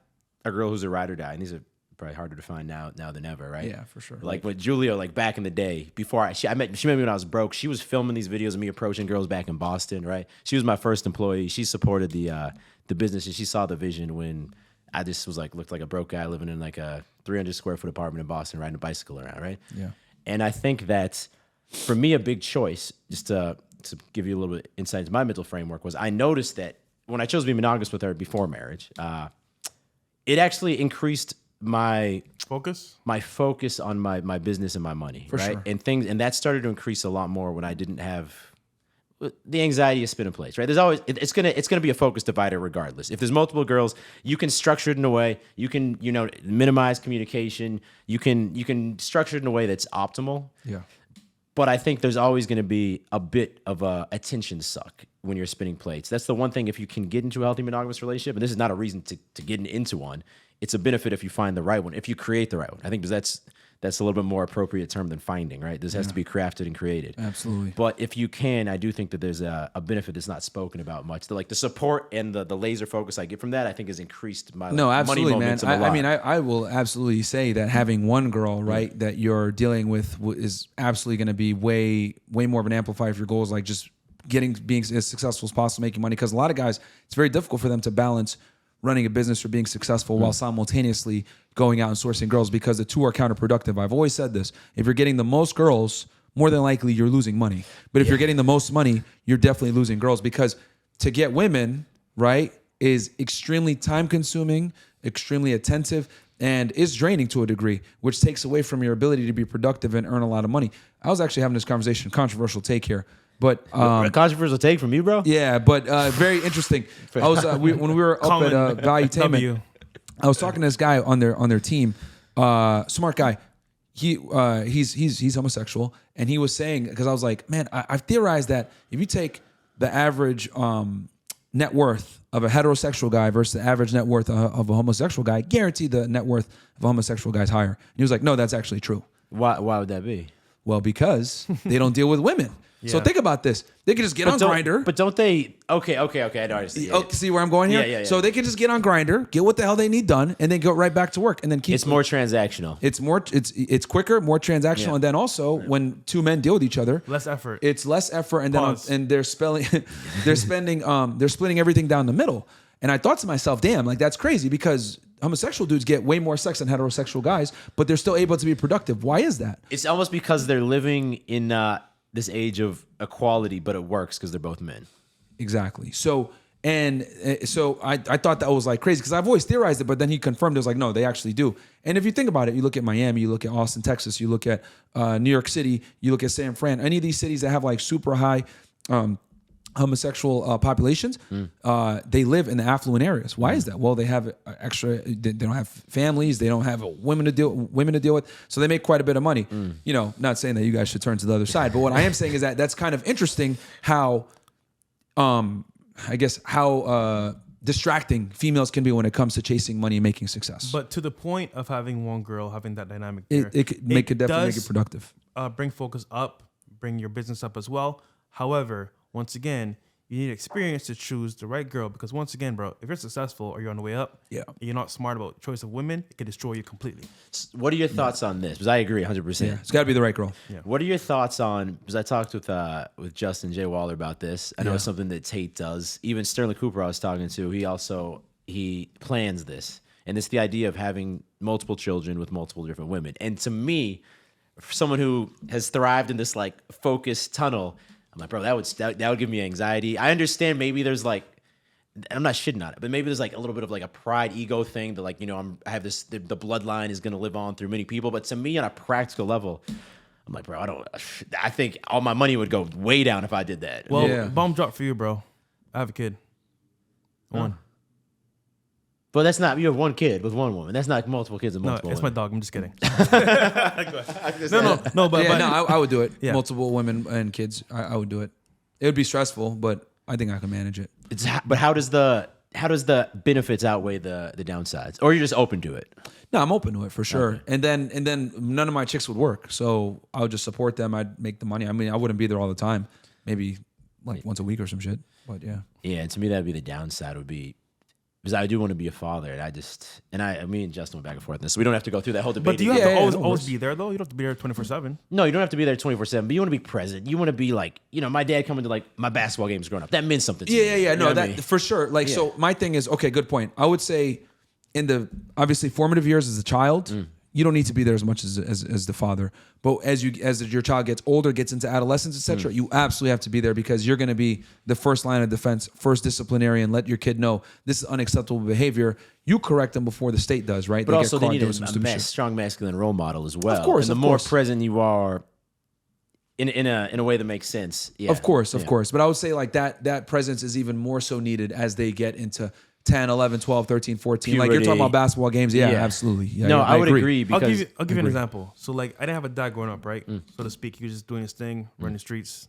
a girl who's a ride or die, and these are probably harder to find now than ever, right? Yeah, for sure. Like with Julia, like back in the day, before she met me when I was broke. She was filming these videos of me approaching girls back in Boston, right? She was my first employee. She supported the business, and she saw the vision when I just was like, looked like a broke guy living in like a 300 square foot apartment in Boston, riding a bicycle around, right? Yeah. And I think that for me, a big choice, just to give you a little bit insight into my mental framework, was I noticed that when I chose to be monogamous with her before marriage, it actually increased my focus on my business and my money, For right? sure. And that started to increase a lot more when I didn't have the anxiety of spinning plates, right? There's always it's gonna be a focus divider regardless. If there's multiple girls, you can structure it in a way, you can minimize communication, you can structure it in a way that's optimal. Yeah. But I think there's always going to be a bit of a attention suck when you're spinning plates. That's the one thing, if you can get into a healthy monogamous relationship, and this is not a reason to get into one, it's a benefit if you find the right one, if you create the right one. I think that's a little bit more appropriate term than finding, right? This has to be crafted and created. Absolutely. But if you can, I do think that there's a benefit that's not spoken about much. The support and the laser focus I get from that, I think has increased my absolutely, money man. momentum a lot. I mean, I will absolutely say that having one girl, right, that you're dealing with is absolutely going to be way more of an amplifier for your goals, like just being as successful as possible, making money. Because a lot of guys, it's very difficult for them to balance running a business or being successful while simultaneously going out and sourcing girls, because the two are counterproductive. I've always said this. If you're getting the most girls, more than likely you're losing money. But if you're getting the most money, you're definitely losing girls, because to get women, right, is extremely time consuming, extremely attentive, and is draining to a degree, which takes away from your ability to be productive and earn a lot of money. I was actually having this conversation, controversial take here, but a controversial take from you, bro? yeah, but very interesting. I was when we were up at Valuetainment, I was talking to this guy on their team, smart guy. He's homosexual, and he was saying, because I was like, man, I've theorized that if you take the average net worth of a heterosexual guy versus the average net worth of a homosexual guy, guaranteed the net worth of a homosexual guy is higher. And he was like, no, that's actually true. Why would that be? Well, because they don't deal with women. Yeah. So think about this. They can just get on Grindr. But don't they? Okay. I know. See where I'm going here? Yeah. So they can just get on Grindr, get what the hell they need done, and then go right back to work, and then keep. It's more transactional. It's quicker, more transactional, and then also when two men deal with each other, less effort. It's less effort, and then they're spending they're splitting everything down the middle. And I thought to myself, damn, like that's crazy, because homosexual dudes get way more sex than heterosexual guys, but they're still able to be productive. Why is that? It's almost because they're living in this age of equality, but it works because they're both men. Exactly. So I thought that was like crazy, because I've always theorized it, but then he confirmed it was like, no, they actually do. And if you think about it, you look at Miami, you look at Austin, Texas, you look at New York City, you look at San Fran, any of these cities that have like super high homosexual populations, they live in the affluent areas. Why is that? Well, they have they don't have families, they don't have women to deal with, so they make quite a bit of money. Not saying that you guys should turn to the other side, but what I am saying is that that's kind of interesting how distracting females can be when it comes to chasing money and making success. But to the point of having one girl, having that dynamic there, it could definitely make it productive. Bring focus up, bring your business up as well. However, once again, you need experience to choose the right girl, because once again, bro, if you're successful or you're on the way up, and you're not smart about choice of women, it can destroy you completely. What are your thoughts on this? Because I agree 100%. Yeah, it's got to be the right girl. Yeah. What are your thoughts on, because I talked with Justin J. Waller about this. I know it's something that Tate does. Even Sterling Cooper I was talking to, he plans this. And it's the idea of having multiple children with multiple different women. And to me, for someone who has thrived in this like focused tunnel, I'm like, bro, that would give me anxiety. I understand maybe there's like, I'm not shitting on it, but maybe there's like a little bit of like a pride ego thing that like, I have this, the bloodline is going to live on through many people. But to me on a practical level, I'm like, bro, I think all my money would go way down if I did that. Well, bomb drop for you, bro. I have a kid. One. But that's not, you have one kid with one woman. That's not multiple kids and multiple it's women. my dog. I'm just kidding. I would do it. Yeah. Multiple women and kids, I would do it. It would be stressful, but I think I can manage it. But how does the benefits outweigh the downsides? Or you're just open to it? No, I'm open to it for sure. Okay. And then none of my chicks would work, so I would just support them. I'd make the money. I mean, I wouldn't be there all the time. Maybe like once a week or some shit. But yeah. Yeah, and to me that'd be the downside. Would be because I do want to be a father, and me and Justin went back and forth on this, so we don't have to go through that whole debate. But do you have Yeah, to yeah, always, no always worries. be there though? You don't have to be there 24/7. No, you don't have to be there 24/7, but you want to be present. You want to be like, my dad coming to like my basketball games growing up. That meant something to me. Yeah. You know No, what I that mean? for sure. Like, so my thing is, okay, good point. I would say in the obviously formative years as a child, you don't need to be there as much as the father. But as your child gets older, gets into adolescence, etc., you absolutely have to be there because you're going to be the first line of defense, first disciplinarian. Let your kid know this is unacceptable behavior. You correct them before the state does, right? But also they caught need doing some a stupid shit. strong masculine role model as well. Of course, and the of more course. present you are, in a way that makes sense. Yeah, Of course. But I would say like that presence is even more so needed as they get into 10, 11, 12, 13, 14. Like you're talking Puberty. about basketball games. Yeah, Yeah. absolutely. Yeah, No, yeah, I would agree I'll because give you an example. So like I didn't have a dad growing up, right? So to speak. He was just doing his thing, running the streets,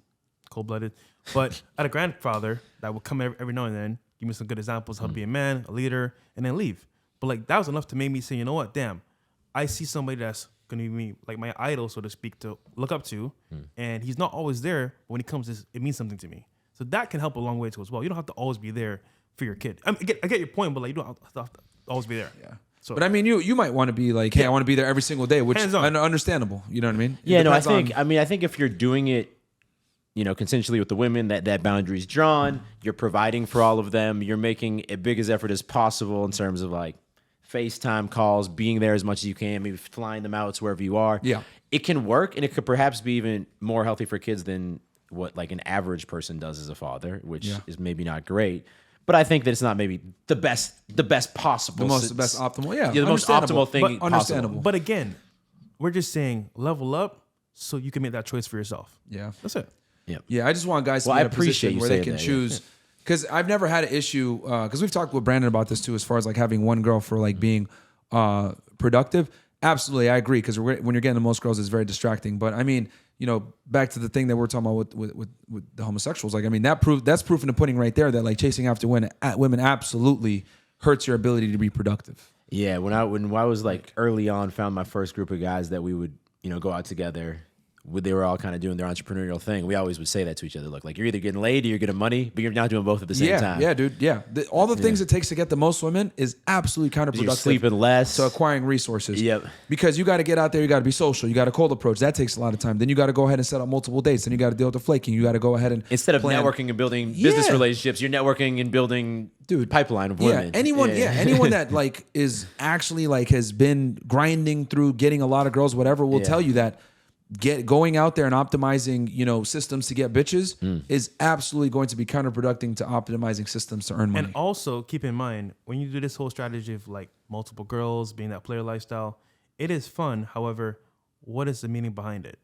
cold blooded. But I had a grandfather that would come every now and then, give me some good examples, how to be a man, a leader, and then leave. But like that was enough to make me say, you know what, damn, I see somebody that's gonna be me, like my idol, so to speak, to look up to, and he's not always there. But when he comes, it means something to me. So that can help a long way too as well. You don't have to always be there for your kid. I get your point, but like you don't have to always be there. Yeah. So, But I mean, you might want to be like, hey, I want to be there every single day, which is Hands-on. understandable. You know what I mean? It Yeah, no, I depends think. on- I think if you're doing it, consensually with the women, that boundary's drawn. You're providing for all of them. You're making as big as effort as possible in terms of like FaceTime calls, being there as much as you can, maybe flying them out to wherever you are. Yeah. It can work, and it could perhaps be even more healthy for kids than what like an average person does as a father, which is maybe not great. But I think that it's not maybe the best possible, the best optimal. Yeah, the most understandable, optimal thing but possible. understandable. But again, we're just saying level up so you can make that choice for yourself. Yeah. That's it. Yeah, I just want guys to Well, be I in a appreciate position you where they saying can that, yeah. choose. Because I've never had an issue, because we've talked with Brandon about this too, as far as like having one girl for like being productive. Absolutely, I agree. Because when you're getting the most girls, it's very distracting. But I mean, back to the thing that we're talking about with the homosexuals. Like, I mean, that's proof in the pudding right there that like chasing after women absolutely hurts your ability to be productive. Yeah, when I was like early on, found my first group of guys that we would go out together. They were all kind of doing their entrepreneurial thing. We always would say that to each other. Look, like you're either getting laid or you're getting money, but you're not doing both at the same time. Yeah, dude. Yeah, all the things it takes to get the most women is absolutely counterproductive. You're sleeping less. to acquiring resources. Yep. Because you got to get out there, you got to be social, you got a cold approach. That takes a lot of time. Then you got to go ahead and set up multiple dates. Then you got to deal with the flaking. You got to go ahead and Instead of plan. networking and building business Yeah. relationships, you're networking and building pipeline of women. Anyone that like is actually like has been grinding through getting a lot of girls, whatever, will tell you that going out there and optimizing, systems to get bitches is absolutely going to be counterproductive to optimizing systems to earn money. And also keep in mind, when you do this whole strategy of like multiple girls, being that player lifestyle, it is fun. However, what is the meaning behind it?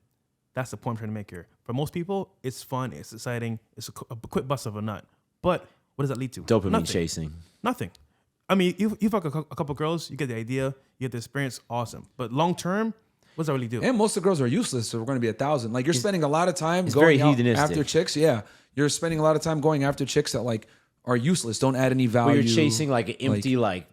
That's the point I'm trying to make here. For most people, it's fun, it's exciting, it's a quick bust of a nut. But what does that lead to? Dopamine Nothing. chasing. Nothing. I mean, you fuck a couple girls, you get the idea, you get the experience, awesome. But long term, what does that really do? And most of the girls are useless, so we're going to be 1,000. Like, you're spending a lot of time It's going very out hedonistic. after chicks. Yeah, you're spending a lot of time going after chicks that like are useless, don't add any value. Where you're chasing like an empty, like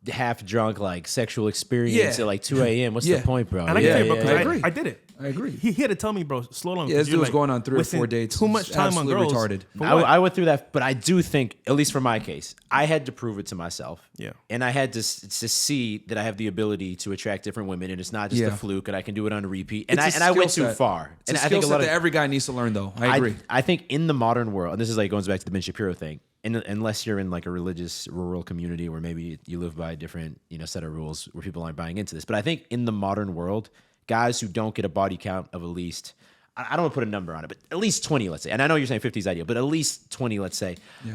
half drunk, like sexual experience at like 2 a.m. What's the point, bro? And I can tell you, bro, 'cause I agree. I did it. I agree. He had to tell me, bro, slow down. Yeah, 'cause this you're, dude was going on 3 or 4 wasting dates. Too much It's time on absolutely girls. retarded. For what? I went through that, but I do think, at least for my case, I had to prove it to myself. Yeah. And I had to see that I have the ability to attract different women, and it's not just a fluke, and I can do it on a repeat. And It's a I went skill too set. far. It's And a I skill think a set lot of that every guy needs to learn, though. I agree. I think in the modern world, and this is like goes back to the Ben Shapiro thing. And unless you're in like a religious rural community where maybe you live by a different set of rules where people aren't buying into this, but I think in the modern world, guys who don't get a body count of at least, I don't want to put a number on it, but at least 20, let's say. And I know you're saying 50 is ideal, but at least 20, let's say. Yeah.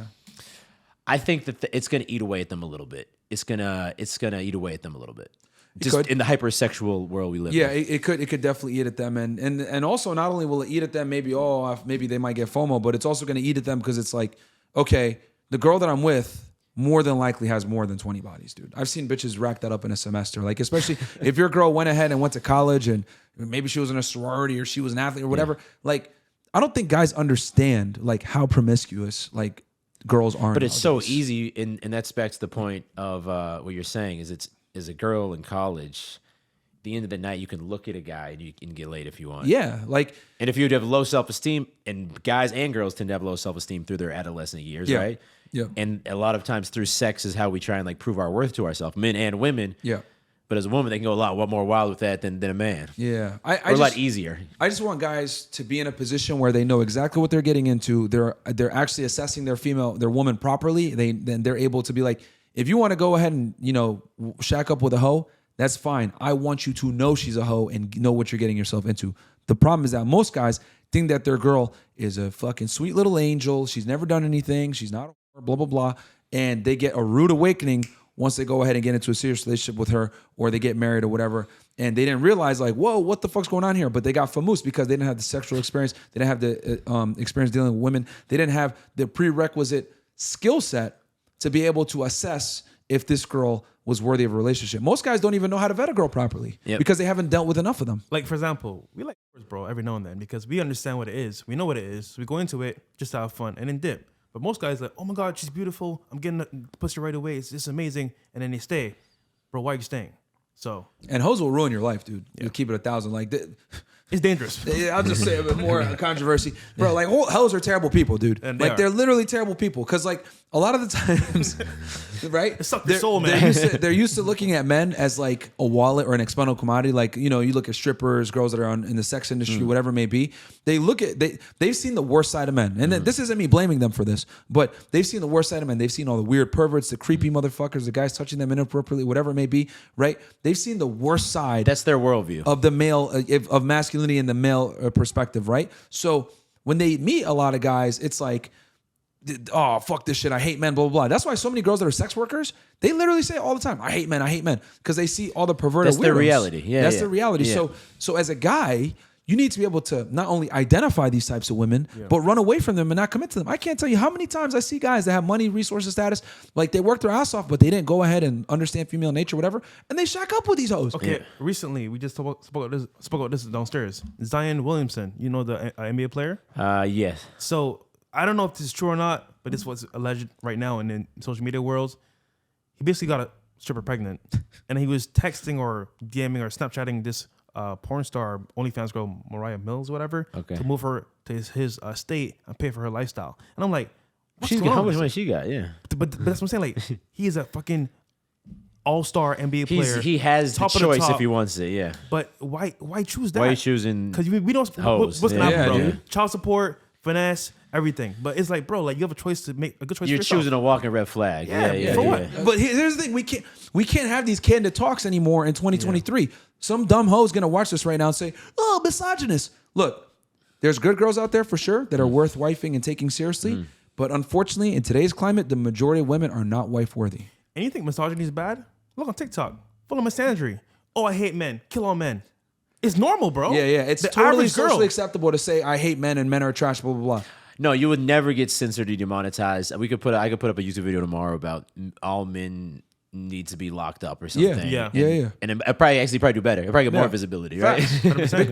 I think that it's going to eat away at them a little bit. It's gonna eat away at them a little bit. Just could. in the hypersexual world we live Yeah, in. it could definitely eat at them, and also not only will it eat at them, maybe they might get FOMO, but it's also going to eat at them because it's like, okay, the girl that I'm with more than likely has more than 20 bodies, dude. I've seen bitches rack that up in a semester. Like, especially if your girl went ahead and went to college and maybe she was in a sorority or she was an athlete or whatever. Like, I don't think guys understand like how promiscuous like girls are. But it's so nowadays. easy, and that's back to the point of what you're saying is it's as a girl in college, the end of the night, you can look at a guy and you can get laid if you want. Yeah, like And if you have low self-esteem, and guys and girls tend to have low self-esteem through their adolescent years, Yeah. right? Yeah. And a lot of times through sex is how we try and like prove our worth to ourselves, men and women. yeah, But as a woman, they can go a lot more wild with that than a man. yeah. Or a lot easier. I just want guys to be in a position where they know exactly what they're getting into. They're actually assessing their woman properly. Then they're able to be like, if you want to go ahead and shack up with a hoe, that's fine. I want you to know she's a hoe and know what you're getting yourself into. The problem is that most guys think that their girl is a fucking sweet little angel. She's never done anything. She's not a blah blah blah, and they get a rude awakening once they go ahead and get into a serious relationship with her, or they get married or whatever, and they didn't realize like, whoa, what the fuck's going on here? But they got famous because they didn't have the sexual experience. They didn't have the experience dealing with women. They didn't have the prerequisite skill set to be able to assess if this girl was worthy of a relationship. Most guys don't even know how to vet a girl properly because they haven't dealt with enough of them. Like, for example, we like bro every now and then because we understand what it is. We know what it is. We go into it just to have fun and then dip. But most guys like, oh my God, she's beautiful. I'm getting the pussy right away. It's amazing. And then they stay. Bro, why are you staying? So. And hoes will ruin your life, dude. You'll keep it 1,000. Like, it's dangerous. I'll just say a bit more controversy. Bro, like, hoes are terrible people, dude. And like, they're literally terrible people. Because, like, a lot of the times, right? It sucked your soul, man. They're used to looking at men as, like, a wallet or an expendable commodity. Like, you look at strippers, girls that are in the sex industry, whatever it may be. They've seen the worst side of men. And this isn't me blaming them for this, but they've seen the worst side of men. They've seen all the weird perverts, the creepy motherfuckers, the guys touching them inappropriately, whatever it may be, right? They've seen the worst side. That's their worldview. Of the male, of masculinity in the male perspective, right? So when they meet a lot of guys, it's like, oh, fuck this shit. I hate men, blah, blah, blah. That's why so many girls that are sex workers, they literally say all the time, I hate men, because they see all the perverted That's their weirdos. reality. Yeah, That's their reality. Yeah. So as a guy, you need to be able to not only identify these types of women, but run away from them and not commit to them. I can't tell you how many times I see guys that have money, resources, status, like they work their ass off, but they didn't go ahead and understand female nature, whatever, and they shack up with these hoes. Okay, recently we just spoke about this downstairs. Zion Williamson, you know the NBA player? Yes. So I don't know if this is true or not, but this was alleged right now in the social media worlds. He basically got a stripper pregnant, and he was texting or DMing or Snapchatting this porn star, OnlyFans girl, Mariah Mills, whatever, to move her to his state and pay for her lifestyle. And I'm like, how much money she got? Yeah, but that's what I'm saying. Like, he is a fucking all-star NBA player. He has the choice if he wants it. Yeah, but why choose that? Why are you choosing? Because we don't. Hoes. What's gonna happen, bro? Dude. Child support, finesse, everything. But it's like, bro, like you have a choice to make a good choice. You're for yourself. choosing a walking red flag. Yeah. For what? But here's the thing: we can't have these candid talks anymore in 2023. Some dumb hoe's gonna watch this right now and say, "Oh, misogynist." Look, there's good girls out there for sure that are worth wifing and taking seriously. But unfortunately, in today's climate, the majority of women are not wife worthy. And you think misogyny is bad? Look on TikTok, full of misandry. Oh, I hate men. Kill all men. It's normal, bro. Yeah. It's the totally average girl. socially acceptable to say I hate men and men are trash. Blah blah blah. No, you would never get censored or demonetized. I could put up a YouTube video tomorrow about all men need to be locked up or something. Yeah. And it probably do better. It probably get more visibility, right?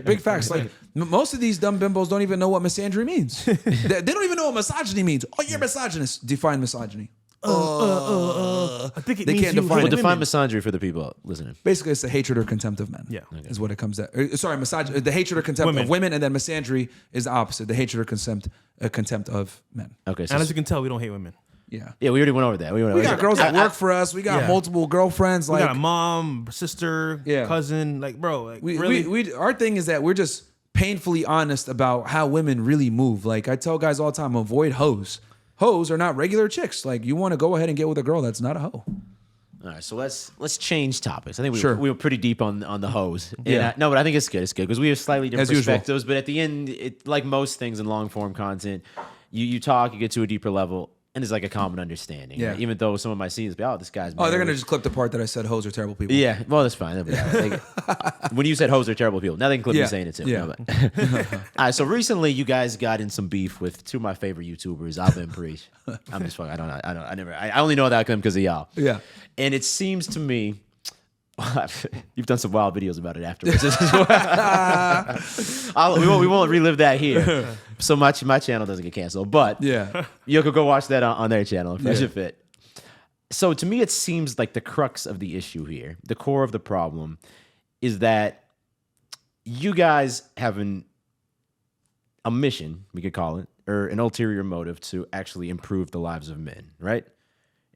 big facts. Like most of these dumb bimbos don't even know what misandry means. They don't even know what misogyny means. Oh, you're misogynist. Define misogyny. I think it They means can't you define hate it. Define women. misandry for the people listening. Basically, it's the hatred or contempt of men. Yeah. Is what it comes to. The hatred or contempt of women, and then misandry is the opposite. The hatred or contempt of men. Okay. And as you can tell, we don't hate women. Yeah. Yeah, we already went over that. We got girls that work for us. We got multiple girlfriends. We Like got a mom, sister, cousin. Like, bro, like really. our thing is that we're just painfully honest about how women really move. Like I tell guys all the time, avoid hoes. Hoes are not regular chicks. Like you want to go ahead and get with a girl that's not a hoe. All right, so let's change topics. I think we were pretty deep on the hoes. Yeah. No, but I think it's good. It's good because we have slightly different As usual. perspectives. But at the end, like most things in long form content, you talk, you get to a deeper level, and there's like a common understanding. Yeah. Right? Even though some of my scenes be, this guy's. Oh, they're married. gonna just clip the part that I said hoes are terrible people. Yeah, well, that's fine. Like, when you said hoes are terrible people, now they can clip you saying it too. Yeah. No, but- All right, so recently you guys got in some beef with two of my favorite YouTubers, Alva and Preach. I'm just fucking. I only know that because of y'all. Yeah. And it seems to me. You've done some wild videos about it afterwards. we won't relive that here. So my channel doesn't get canceled. But Yeah. you could go watch that on their channel, Fresh&Fit. So to me, it seems like the crux of the issue here, the core of the problem, is that you guys have a mission, we could call it, or an ulterior motive to actually improve the lives of men, right?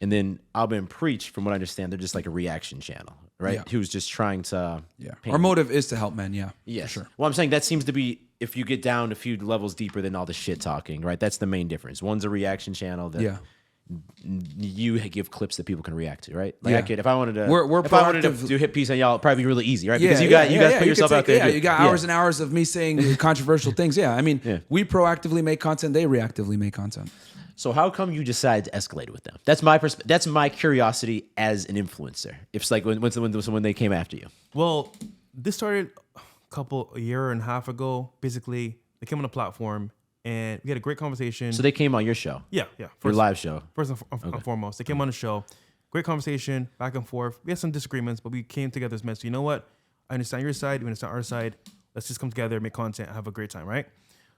And then Alba and Preach, from what I understand, they're just like a reaction channel, right? Yeah. Who's just trying to paint. Our motive is to help men. Yeah. Yes. For sure. Well, I'm saying that seems to be, if you get down a few levels deeper than all the shit talking, right? That's the main difference. One's a reaction channel that Yeah. you give clips that people can react to, right? Like Yeah. I could, if I wanted to, We're if I wanted to proactive. do a hit piece on y'all, it'd probably be really easy, right? Because you guys put yourself out there. Yeah, you got hours and hours of me saying controversial things. Yeah, I mean, we proactively make content. They reactively make content. So how come you decide to escalate with them? That's my that's my curiosity as an influencer. If it's like when they came after you. Well, this started a year and a half ago. Basically, they came on the platform and we had a great conversation. So they came on your show. Yeah. Your live show. First and foremost, they came on the show. Great conversation, back and forth. We had some disagreements, but we came together as men. So you know what? I understand your side. You understand our side. Let's just come together, make content, and have a great time, right?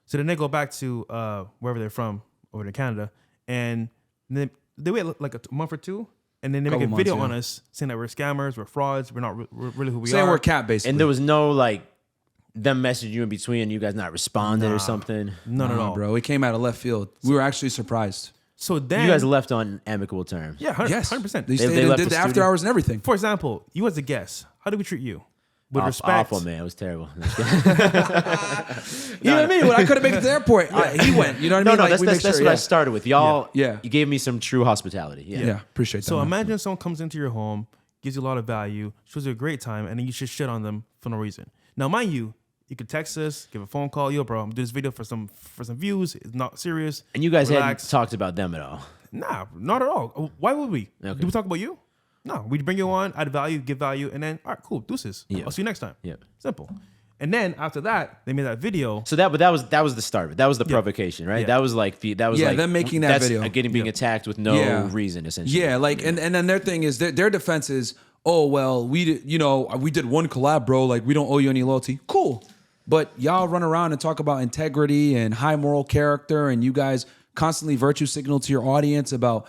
So then they go back to wherever they're from, over to Canada, and then they wait like a month or two, and then they make a video on us saying that we're scammers, we're frauds, we're not really who we Saying are. we're cat, basically. And there was no like them messaging you in between and you guys not responded or something. None at all, bro. It came out of left field. We were actually surprised. So then You guys left on amicable terms. yeah, 100%. They stayed they and left did the the after studio? hours and everything. For example, you as a guest, how do we treat you? With respect. Awful, man. It was terrible. You know what I mean? When I couldn't make it to the airport, he went. You know what I mean? No, Like, we make that's sure, what I started with. Y'all, Yeah. you gave me some true hospitality. Yeah. Yeah, appreciate that. So man. imagine someone comes into your home, gives you a lot of value, shows you a great time, and then you just shit on them for no reason. Now, mind you, you could text us, give a phone call. Yo, bro, I'm doing this video for some views. It's not serious. And you guys Relax. hadn't talked about them at all. Nah, not at all. Why would we? Okay. Do we talk about you? No, we'd bring you on, add value, give value, and then, all right, cool, deuces. Yeah. I'll see you next time. Yeah. Simple. And then after that, they made that video. So that was the start of it. That was the provocation, right? Yeah. That was like them making that that's video. being attacked with no reason essentially. Yeah, like and then their thing is their defense is, oh well, we did one collab, bro. Like we don't owe you any loyalty. Cool, but y'all run around and talk about integrity and high moral character, and you guys constantly virtue signal to your audience about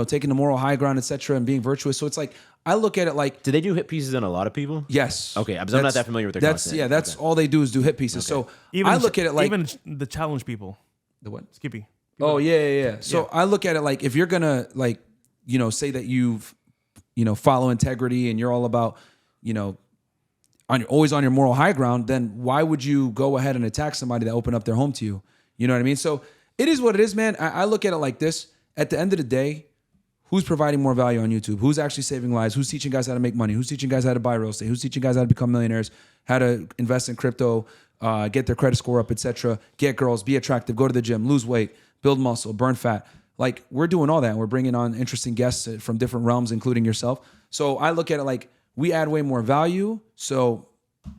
taking the moral high ground, etc., and being virtuous. So it's like I look at it like, Did they do hit pieces on a lot of people? yes, Okay, I'm not that familiar with their content. Yeah, that's all they do is do hit pieces. So Even I look at it like even the challenge people. the what? Skippy. Oh yeah. So I look at it like if you're gonna say that you've follow integrity and you're all about always on your moral high ground, then why would you go ahead and attack somebody that opened up their home to you? You know what I mean? So it is what it is, man. I look at it like this. At the end of the day, who's providing more value on YouTube? Who's actually saving lives? Who's teaching guys how to make money? Who's teaching guys how to buy real estate? Who's teaching guys how to become millionaires? How to invest in crypto, get their credit score up, etc. Get girls, be attractive, go to the gym, lose weight, build muscle, burn fat. Like we're doing all that. And we're bringing on interesting guests from different realms, including yourself. So I look at it like we add way more value. So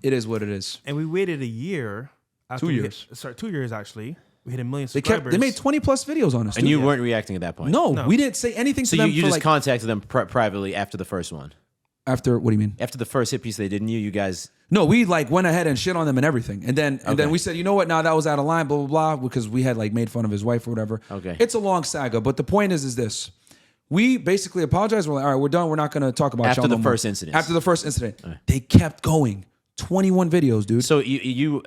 it is what it is. And we waited a year. After 2 we years. 2 years actually. We hit 1 million They subscribers. made 20 plus videos on us. And dude. you weren't reacting at that point. No, No. we didn't say anything So to them you for just contacted them privately after the first one. after what do you mean? After the first hit piece they didn't you guys No, we went ahead and shit on them and everything. And then we said, you know what? Nah, that was out of line, blah, blah, blah, because we had made fun of his wife or whatever. Okay. It's a long saga, but the point is this. We basically apologized. We're like, all right, we're done. We're not going to talk about After y'all the no more. first incident. After the first incident. They kept going. 21 videos, dude. So you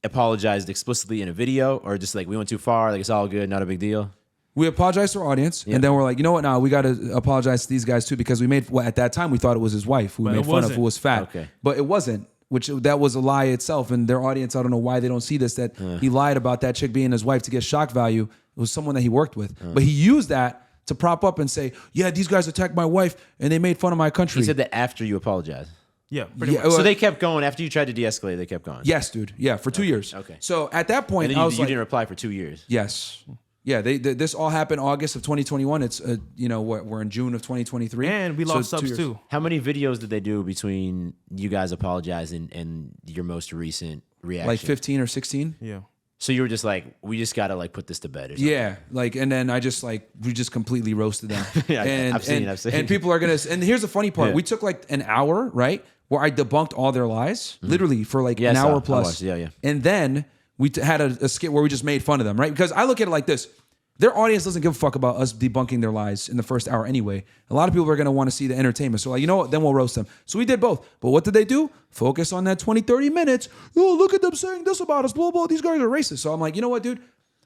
apologized explicitly in a video or just we went too far, it's all good, not a big deal? We apologized to our audience, and then we're like, you know what? Now we got to apologize to these guys too because we made at that time we thought it was his wife who we made fun of who was fat, Okay. but it wasn't. That was a lie itself, and their audience, I don't know why they don't see this. That he lied about that chick being his wife to get shock value. It was someone that he worked with, but he used that to prop up and say, yeah, these guys attacked my wife and they made fun of my country. He said that after you apologized. Yeah, pretty Yeah, much. So they kept going after you tried to de-escalate. They kept going. Yes, dude. Yeah, for 2 years. Okay. So at that point, And then I you was like, didn't reply for 2 years. yes. Yeah, this all happened August of 2021. It's we're in June of 2023, And we So lost 2 subs years. too. How many videos did they do between you guys apologizing and your most recent reaction? Like 15 or 16. Yeah. So you were just we just gotta put this to bed or something. Yeah, and then I just we just completely roasted them. Yeah, and, I've seen. And people are gonna. And here's the funny part: Yeah. we took an hour, right, where I debunked all their lies, literally for Yeah, I an saw. hour I plus. watched. Yeah. And then we had a skit where we just made fun of them, right? Because I look at it like this: their audience doesn't give a fuck about us debunking their lies in the first hour anyway. A lot of people are going to want to see the entertainment. So like, you know what? Then we'll roast them. So we did both. But what did they do? Focus on that 20, 30 minutes. Oh, look at them saying this about us. Blah, blah. These guys are racist. So I'm like, you know what, dude?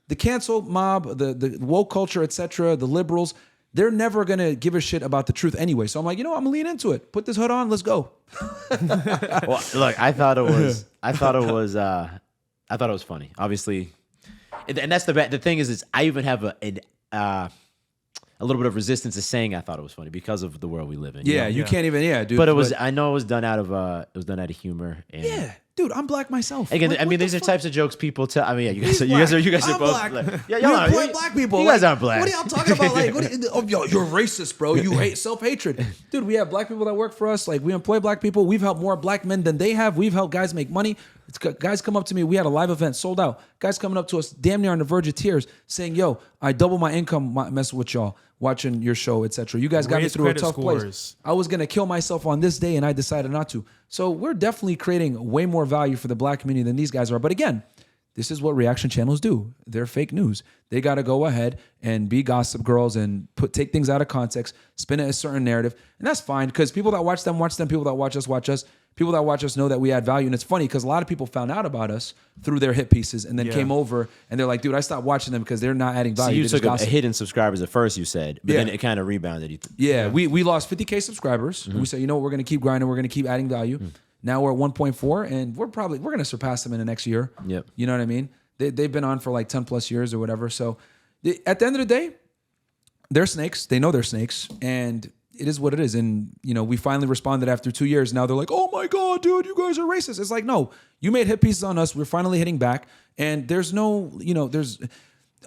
The cancel mob, the woke culture, etc., the liberals, they're never going to give a shit about the truth anyway. So I'm like, you know what? I'm going to lean into it. Put this hood on. Let's go. Well, look, I thought it was funny. Obviously, and that's the thing is I even have a little bit of resistance to saying I thought it was funny because of the world we live in. Yeah, you can't even, dude. But it was. I know it was done out of humor. And yeah, dude, I'm black myself. Again, Like, I mean, these are types of jokes people tell. I mean, yeah, you guys are I'm both black. black. Yeah, y'all employ black people. You guys aren't black. What are y'all talking about? Like, you're racist, bro. You hate self-hatred, dude. We have black people that work for us. Like, we employ black people. We've helped more black men than they have. We've helped guys make money. Guys come up to me. We had a live event sold out. Guys coming up to us, damn near on the verge of tears, saying, "Yo, I double my income messing with y'all, watching your show, etc. You guys got me through a tough place. I was gonna kill myself on this day, and I decided not to." So we're definitely creating way more value for the black community than these guys are. But again, this is what reaction channels do. They're fake news. They got to go ahead and be gossip girls and take things out of context, spin it a certain narrative, and that's fine because people that watch them. People that watch us. People that watch us know that we add value. And it's funny because a lot of people found out about us through their hit pieces and then came over and they're like, dude, I stopped watching them because they're not adding value. So you took a hit in subscribers at first, you said, but then it kind of rebounded. We lost 50K subscribers. And we said, you know what, we're going to keep grinding. We're going to keep adding value. Now we're at 1.4 and we're going to surpass them in the next year. Yep. You know what I mean? They've been on for like 10 plus years or whatever. So at the end of the day, they're snakes. They know they're snakes. And it is what it is. And, you know, we finally responded after 2 years. Now they're like, oh my God, dude, you guys are racist. It's like, no, you made hit pieces on us. We're finally hitting back. And there's no, you know, there's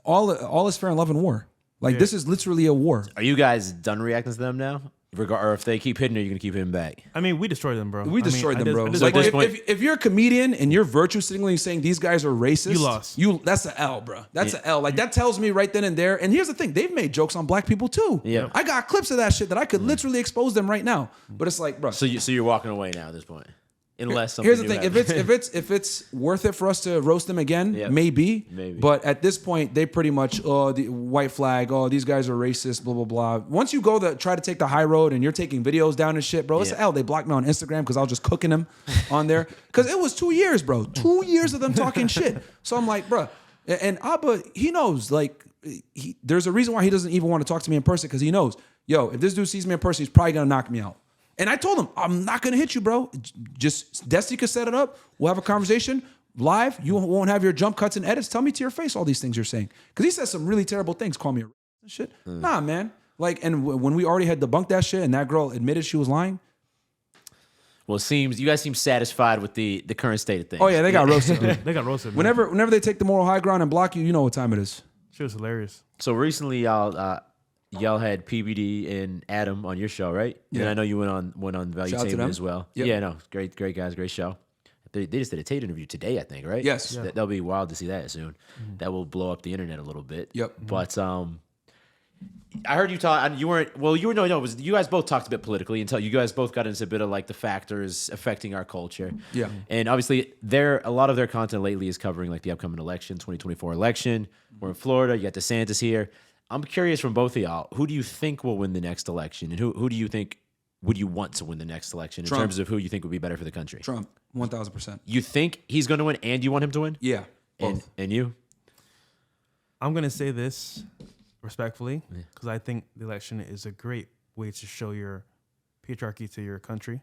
all is fair in love and war. Like this is literally a war. Are you guys done reacting to them now? Or if they keep hitting, are you going to keep hitting back? I mean, we destroyed them, bro. We destroyed them, bro. Like, if you're a comedian and you're virtue signaling saying these guys are racist, you lost. That's an L, bro. That's an L. Like that tells me right then and there. And here's the thing: they've made jokes on black people too. Yeah, I got clips of that shit that I could literally expose them right now. But it's like, bro. So you're walking away now at this point. Unless something here's the thing: if it's worth it for us to roast them again, maybe. But at this point, they pretty much the white flag. Oh, these guys are racist. Blah blah blah. Once you go try to take the high road and you're taking videos down and shit, bro, it's an L. They blocked me on Instagram because I was just cooking them on there because it was 2 years, bro. 2 years of them talking shit. So I'm like, bro, and Abba, he knows. Like, there's a reason why he doesn't even want to talk to me in person because he knows, yo, if this dude sees me in person, he's probably gonna knock me out. And I told him, I'm not going to hit you, bro. Just Destiny could set it up. We'll have a conversation live. You won't have your jump cuts and edits. Tell me to your face all these things you're saying. Because he said some really terrible things. Call me a and shit. Nah, man. Like, and when we already had debunked that shit and that girl admitted she was lying. Well, it seems you guys seem satisfied with the current state of things. Oh, yeah, they got roasted. They got roasted. Whenever they take the moral high ground and block you, you know what time it is. She was hilarious. So recently, y'all had PBD and Adam on your show, right? Yeah. And I know you went on Value Tainment as well. Yep. Yeah, no, great guys, great show. They just did a Tate interview today, I think, right? Yes. Yeah. That'll be wild to see that soon. That will blow up the internet a little bit. Yep. But I heard you talk. You weren't. Well, you were. No. It was you guys both talked a bit politically until you guys both got into a bit of like the factors affecting our culture. Yeah. And obviously, a lot of their content lately is covering like the upcoming election, 2024 election. We're in Florida. You got DeSantis here. I'm curious from both of y'all, who do you think will win the next election, and who do you think would you want to win the next election in terms of who you think would be better for the country? Trump, 1,000%. You think he's going to win, and you want him to win? Yeah. Both. And you? I'm gonna say this respectfully because I think the election is a great way to show your patriarchy to your country.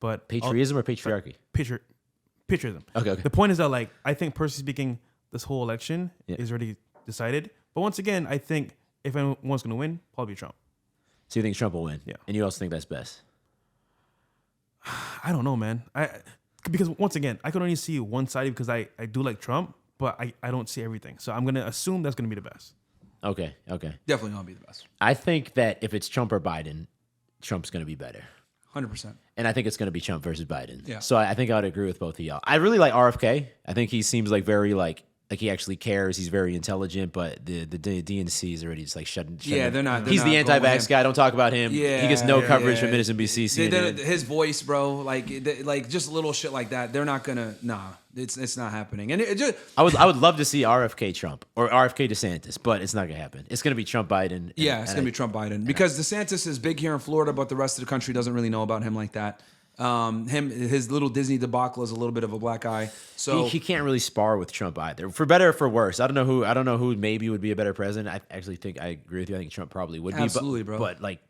But patriotism or patriarchy? Patriotism. Okay. The point is that, like, I think personally speaking, this whole election is already decided. But once again, I think if anyone's going to win, probably Trump. So you think Trump will win? Yeah. And you also think that's best? I don't know, man. Because once again, I can only see one side because I do like Trump, but I don't see everything. So I'm going to assume that's going to be the best. Okay. Definitely going to be the best. I think that if it's Trump or Biden, Trump's going to be better. 100%. And I think it's going to be Trump versus Biden. Yeah. So I think I would agree with both of y'all. I really like RFK. I think he seems like very like like he actually cares. He's very intelligent, but the DNC is already just like shutting. Yeah, they're not. He's the anti-vax guy. Don't talk about him. Yeah, he gets no coverage from MSNBC. CNN. His voice, bro, like just little shit like that. They're not gonna. Nah, it's not happening. And it just. I would love to see RFK Trump or RFK DeSantis, but it's not gonna happen. It's gonna be Trump Biden. It's gonna be Trump Biden because DeSantis is big here in Florida, but the rest of the country doesn't really know about him like that. His little Disney debacle is a little bit of a black eye. So he can't really spar with Trump either, for better or for worse. I don't know who maybe would be a better president. I actually think I agree with you. I think Trump probably would be. Absolutely, bro. But like,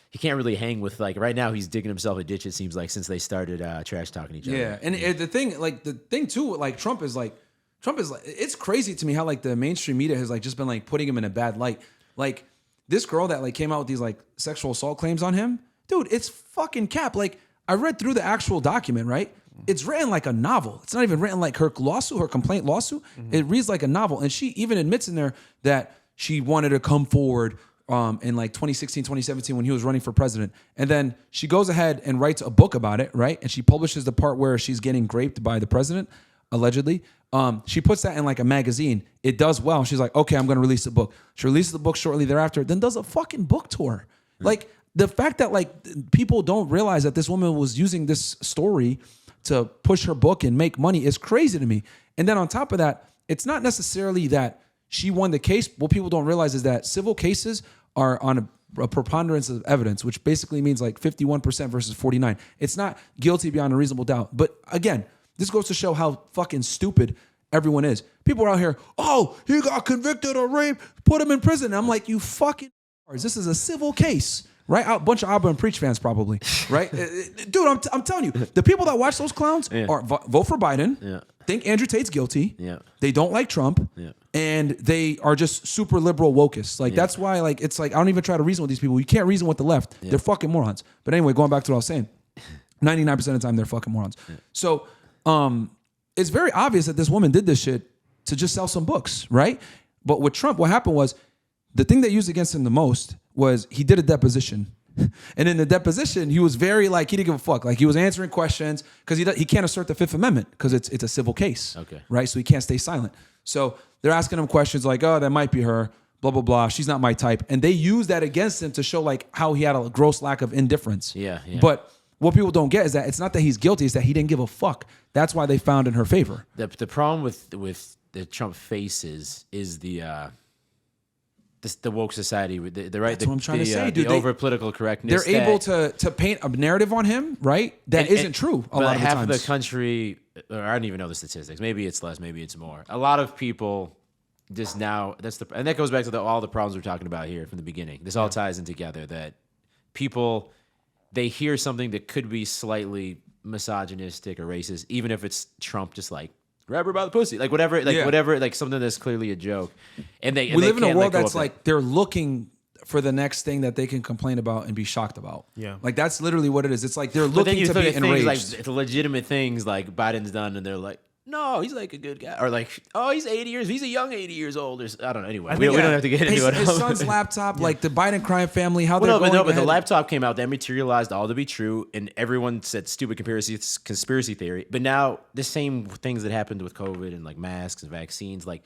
he can't really hang with like right now. He's digging himself a ditch. It seems like since they started trash talking each other. Yeah, and the thing too, like Trump is like, it's crazy to me how like the mainstream media has like just been like putting him in a bad light. Like this girl that like came out with these like sexual assault claims on him, dude. It's fucking cap. Like. I read through the actual document, right? It's written like a novel. It's not even written like her complaint lawsuit. It reads like a novel. And she even admits in there that she wanted to come forward in like 2016, 2017 when he was running for president. And then she goes ahead and writes a book about it, right? And she publishes the part where she's getting raped by the president, allegedly. She puts that in like a magazine. It does well. She's like, okay, I'm going to release the book. She releases the book shortly thereafter, then does a fucking book tour. Like, the fact that like people don't realize that this woman was using this story to push her book and make money is crazy to me. And then on top of that, it's not necessarily that she won the case. What people don't realize is that civil cases are on a preponderance of evidence, which basically means like 51% versus 49. It's not guilty beyond a reasonable doubt. But again, this goes to show how fucking stupid everyone is. People are out here, oh, he got convicted of rape, put him in prison. And I'm like, you fucking this is a civil case. Right, a bunch of Abba and Preach fans probably, right? Dude, I'm telling you, the people that watch those clowns are vote for Biden, think Andrew Tate's guilty, they don't like Trump, and they are just super liberal wokeists. Like that's why, like it's like I don't even try to reason with these people. You can't reason with the left; they're fucking morons. But anyway, going back to what I was saying, 99% of the time they're fucking morons. So, it's very obvious that this woman did this shit to just sell some books, right? But with Trump, what happened was the thing that used against him the most was he did a deposition. And in the deposition, he was very like, he didn't give a fuck. Like he was answering questions because he can't assert the Fifth Amendment because it's a civil case. Okay. Right? So he can't stay silent. So they're asking him questions like, oh, that might be her, blah, blah, blah. She's not my type. And they use that against him to show like how he had a gross lack of indifference. Yeah. But what people don't get is that it's not that he's guilty, it's that he didn't give a fuck. That's why they found in her favor. The problem with the Trump faces is the woke society, the right. That's what I'm trying to say, dude. The over political correctness. They're able to paint a narrative on him, right? That isn't true. A lot of half times. of the country, or I don't even know the statistics. Maybe it's less, maybe it's more. A lot of people just now. And that goes back to all the problems we're talking about here from the beginning. This all ties in together. That people, they hear something that could be slightly misogynistic or racist, even if it's Trump, just like. Grab her by the pussy, like whatever, like something that's clearly a joke, we live in a world that's like they're looking for the next thing that they can complain about and be shocked about. Yeah, like that's literally what it is. It's like they're looking to be enraged. Like legitimate things like Biden's done, and they're like, no, he's like a good guy, or like, oh, he's 80 years, he's a young 80 years old, or I don't know. Anyway, we don't have to get into it. His son's laptop, like the Biden crime family, how they're going. But the laptop came out, that materialized all to be true, and everyone said stupid conspiracy theory. But now the same things that happened with COVID and like masks and vaccines, like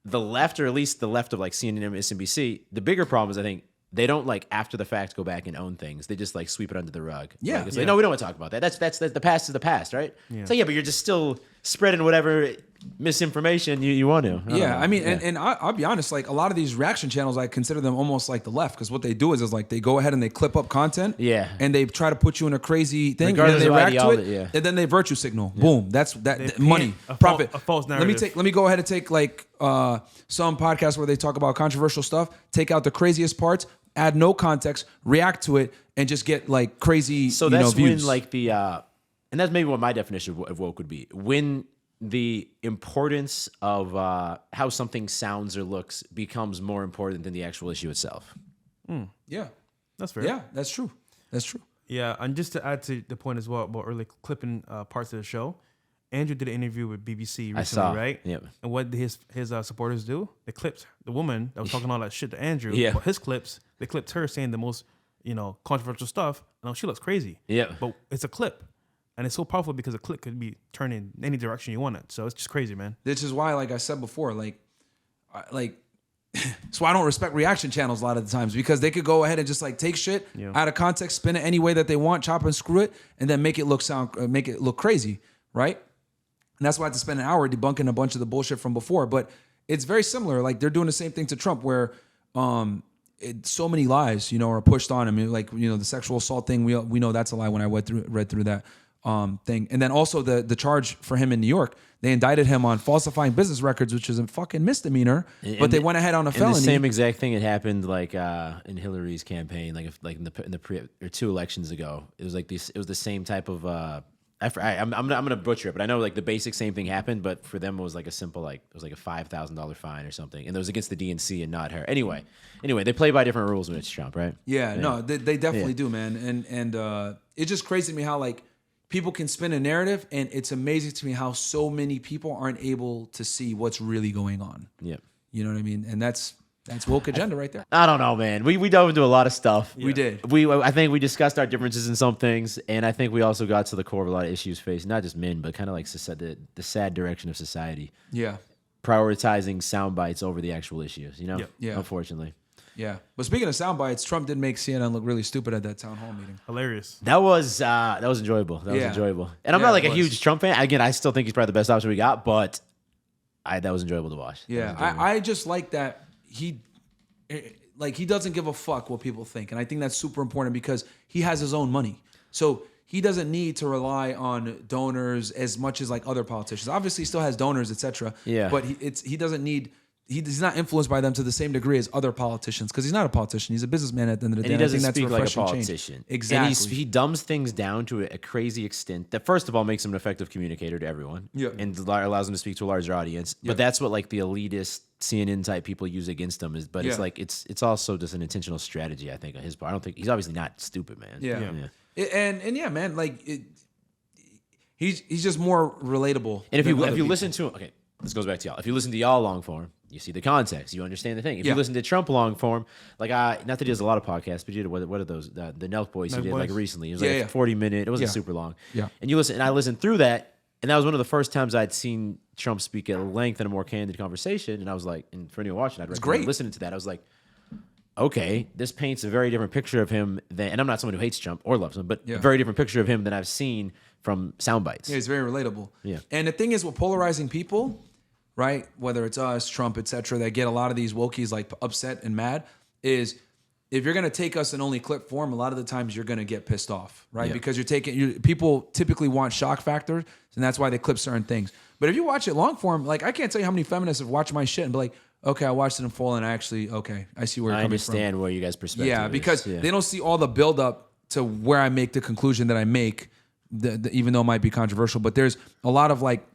the left, or at least the left of like CNN and MSNBC, the bigger problem is I think they don't like after the fact go back and own things. They just like sweep it under the rug. Yeah. Like, it's like, no, we don't want to talk about that. That's the past is the past, right? Yeah. So yeah, but you're just still spreading whatever misinformation you want to. I mean, and I'll be honest, like a lot of these reaction channels, I consider them almost like the left because what they do is like they go ahead and they clip up content. Yeah. And they try to put you in a crazy thing. Regardless and then they of react to it. Yeah. And then they virtue signal. Yeah. Boom. That's that money, profit. A false narrative. Let me go ahead and take like some podcasts where they talk about controversial stuff, take out the craziest parts, add no context, react to it, and just get like crazy. So that's views. when like the and that's maybe what my definition of woke would be. When the importance of how something sounds or looks becomes more important than the actual issue itself. Yeah, that's fair. Yeah, that's true. That's true. Yeah, and just to add to the point as well about early clipping parts of the show, Andrew did an interview with BBC recently, right? Yep. And what did his supporters do? They clipped the woman that was talking all that shit to Andrew. Yeah. But his clips, they clipped her saying the most, controversial stuff. And she looks crazy. Yeah. But it's a clip. And it's so powerful because a click could be turned in any direction you want it. So it's just crazy, man. This is why, like I said before, so I don't respect reaction channels a lot of the times because they could go ahead and just like take shit out of context, spin it any way that they want, chop and screw it, and then make it look crazy, right? And that's why I had to spend an hour debunking a bunch of the bullshit from before. But it's very similar. Like they're doing the same thing to Trump, where so many lies, are pushed on him. Like the sexual assault thing, we know that's a lie when I read through that thing. And then also the charge for him in New York. They indicted him on falsifying business records, which is a fucking misdemeanor. But they went ahead on a felony. The same exact thing had happened like in Hillary's campaign, like in the pre or 2 elections ago. It was like this. It was the same type of. I'm gonna butcher it, but I know like the basic same thing happened, but for them it was like a simple it was like a $5,000 fine or something, and it was against the DNC and not her. Anyway, they play by different rules when it's Trump, right? Yeah. No, they definitely do, man. And it's just crazy to me how like people can spin a narrative, and it's amazing to me how so many people aren't able to see what's really going on. Yeah. You know what I mean? And that's woke agenda right there. I don't know, man. We dove into a lot of stuff. Yeah. We did. I think we discussed our differences in some things, and I think we also got to the core of a lot of issues facing not just men, but kind of like the sad direction of society. Yeah. Prioritizing sound bites over the actual issues, Yeah. Unfortunately. Yeah. But speaking of sound bites, Trump did make CNN look really stupid at that town hall meeting. Hilarious. That was enjoyable. That was enjoyable. And I'm not like a huge Trump fan. Again, I still think he's probably the best option we got, but that was enjoyable to watch. Yeah. I just like that he doesn't give a fuck what people think. And I think that's super important because he has his own money. So he doesn't need to rely on donors as much as like other politicians. Obviously he still has donors, etc. Yeah. But he doesn't need he's not influenced by them to the same degree as other politicians because he's not a politician. He's a businessman at the end of the day. And he doesn't I think speak that's like a politician. Change. Exactly. And he dumbs things down to a crazy extent that, first of all, makes him an effective communicator to everyone. Yeah. And allows him to speak to a larger audience. Yeah. But that's what like the elitist CNN type people use against him. But it's like it's also just an intentional strategy, I think, on his part. I don't think he's obviously not stupid, man. Yeah. And yeah, man, like he's just more relatable. And if you listen to him, okay, this goes back to y'all. If you listen to y'all long form, you see the context, you understand the thing. If you listen to Trump long form, like not that he does a lot of podcasts, but you did what are those the Nelk Boys he did like recently? It was like 40 minute. It wasn't super long. Yeah. And you listen, and I listened through that, and that was one of the first times I'd seen Trump speak at length in a more candid conversation. And I was like, and for anyone watching, I'd recommend listening to that. I was like, okay, this paints a very different picture of him than, and I'm not someone who hates Trump or loves him, but a very different picture of him than I've seen from sound bites. Yeah, he's very relatable. Yeah. And the thing is with polarizing people, right, whether it's us, Trump, etc., that get a lot of these wokies like upset and mad, is if you're going to take us in only clip form, a lot of the times you're going to get pissed off, right? Yeah. Because people typically want shock factors, and that's why they clip certain things. But if you watch it long form, like I can't tell you how many feminists have watched my shit and be like, okay, I watched it in full, and I see where you're coming from. I understand where you guys' perspective is. Yeah, because they don't see all the build up to where I make the conclusion that I make, even though it might be controversial. But there's a lot of like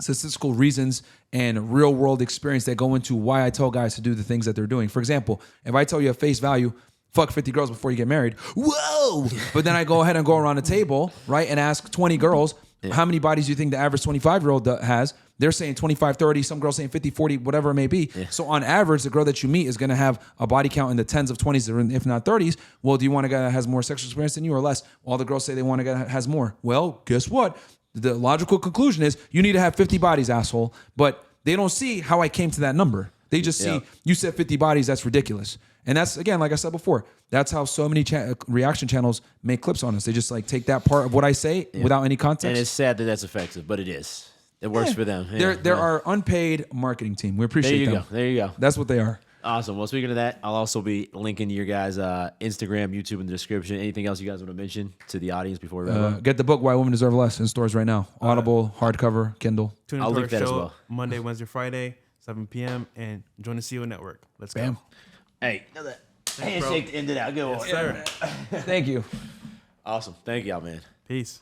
statistical reasons and real world experience that go into why I tell guys to do the things that they're doing. For example, if I tell you at face value, fuck 50 girls before you get married, whoa! But then I go ahead and go around the table, right, and ask 20 girls, how many bodies do you think the average 25-year-old has? They're saying 25, 30, some girls saying 50, 40, whatever it may be. Yeah. So on average, the girl that you meet is going to have a body count in the tens of 20s, if not 30s. Well, do you want a guy that has more sexual experience than you or less? All the girls say they want a guy that has more. Well, guess what? The logical conclusion is you need to have 50 bodies, asshole. But they don't see how I came to that number. They just see, you said 50 bodies, that's ridiculous. And that's, again, like I said before, that's how so many reaction channels make clips on us. They just like take that part of what I say without any context. And it's sad that that's effective, but it is. It works for them. They're our unpaid marketing team. We appreciate them. There you go. That's what they are. Awesome. Well, speaking of that, I'll also be linking to your guys' Instagram, YouTube in the description. Anything else you guys want to mention to the audience before we wrap up? Get the book Why Women Deserve Less in stores right now. Audible, hardcover, Kindle. Tune into our show Monday, Wednesday, Friday, 7 p.m. and join the CEO Network. Let's go. Hey, handshake to end it out. Good one. Yes, sir. Thank you. Awesome. Thank y'all, man. Peace.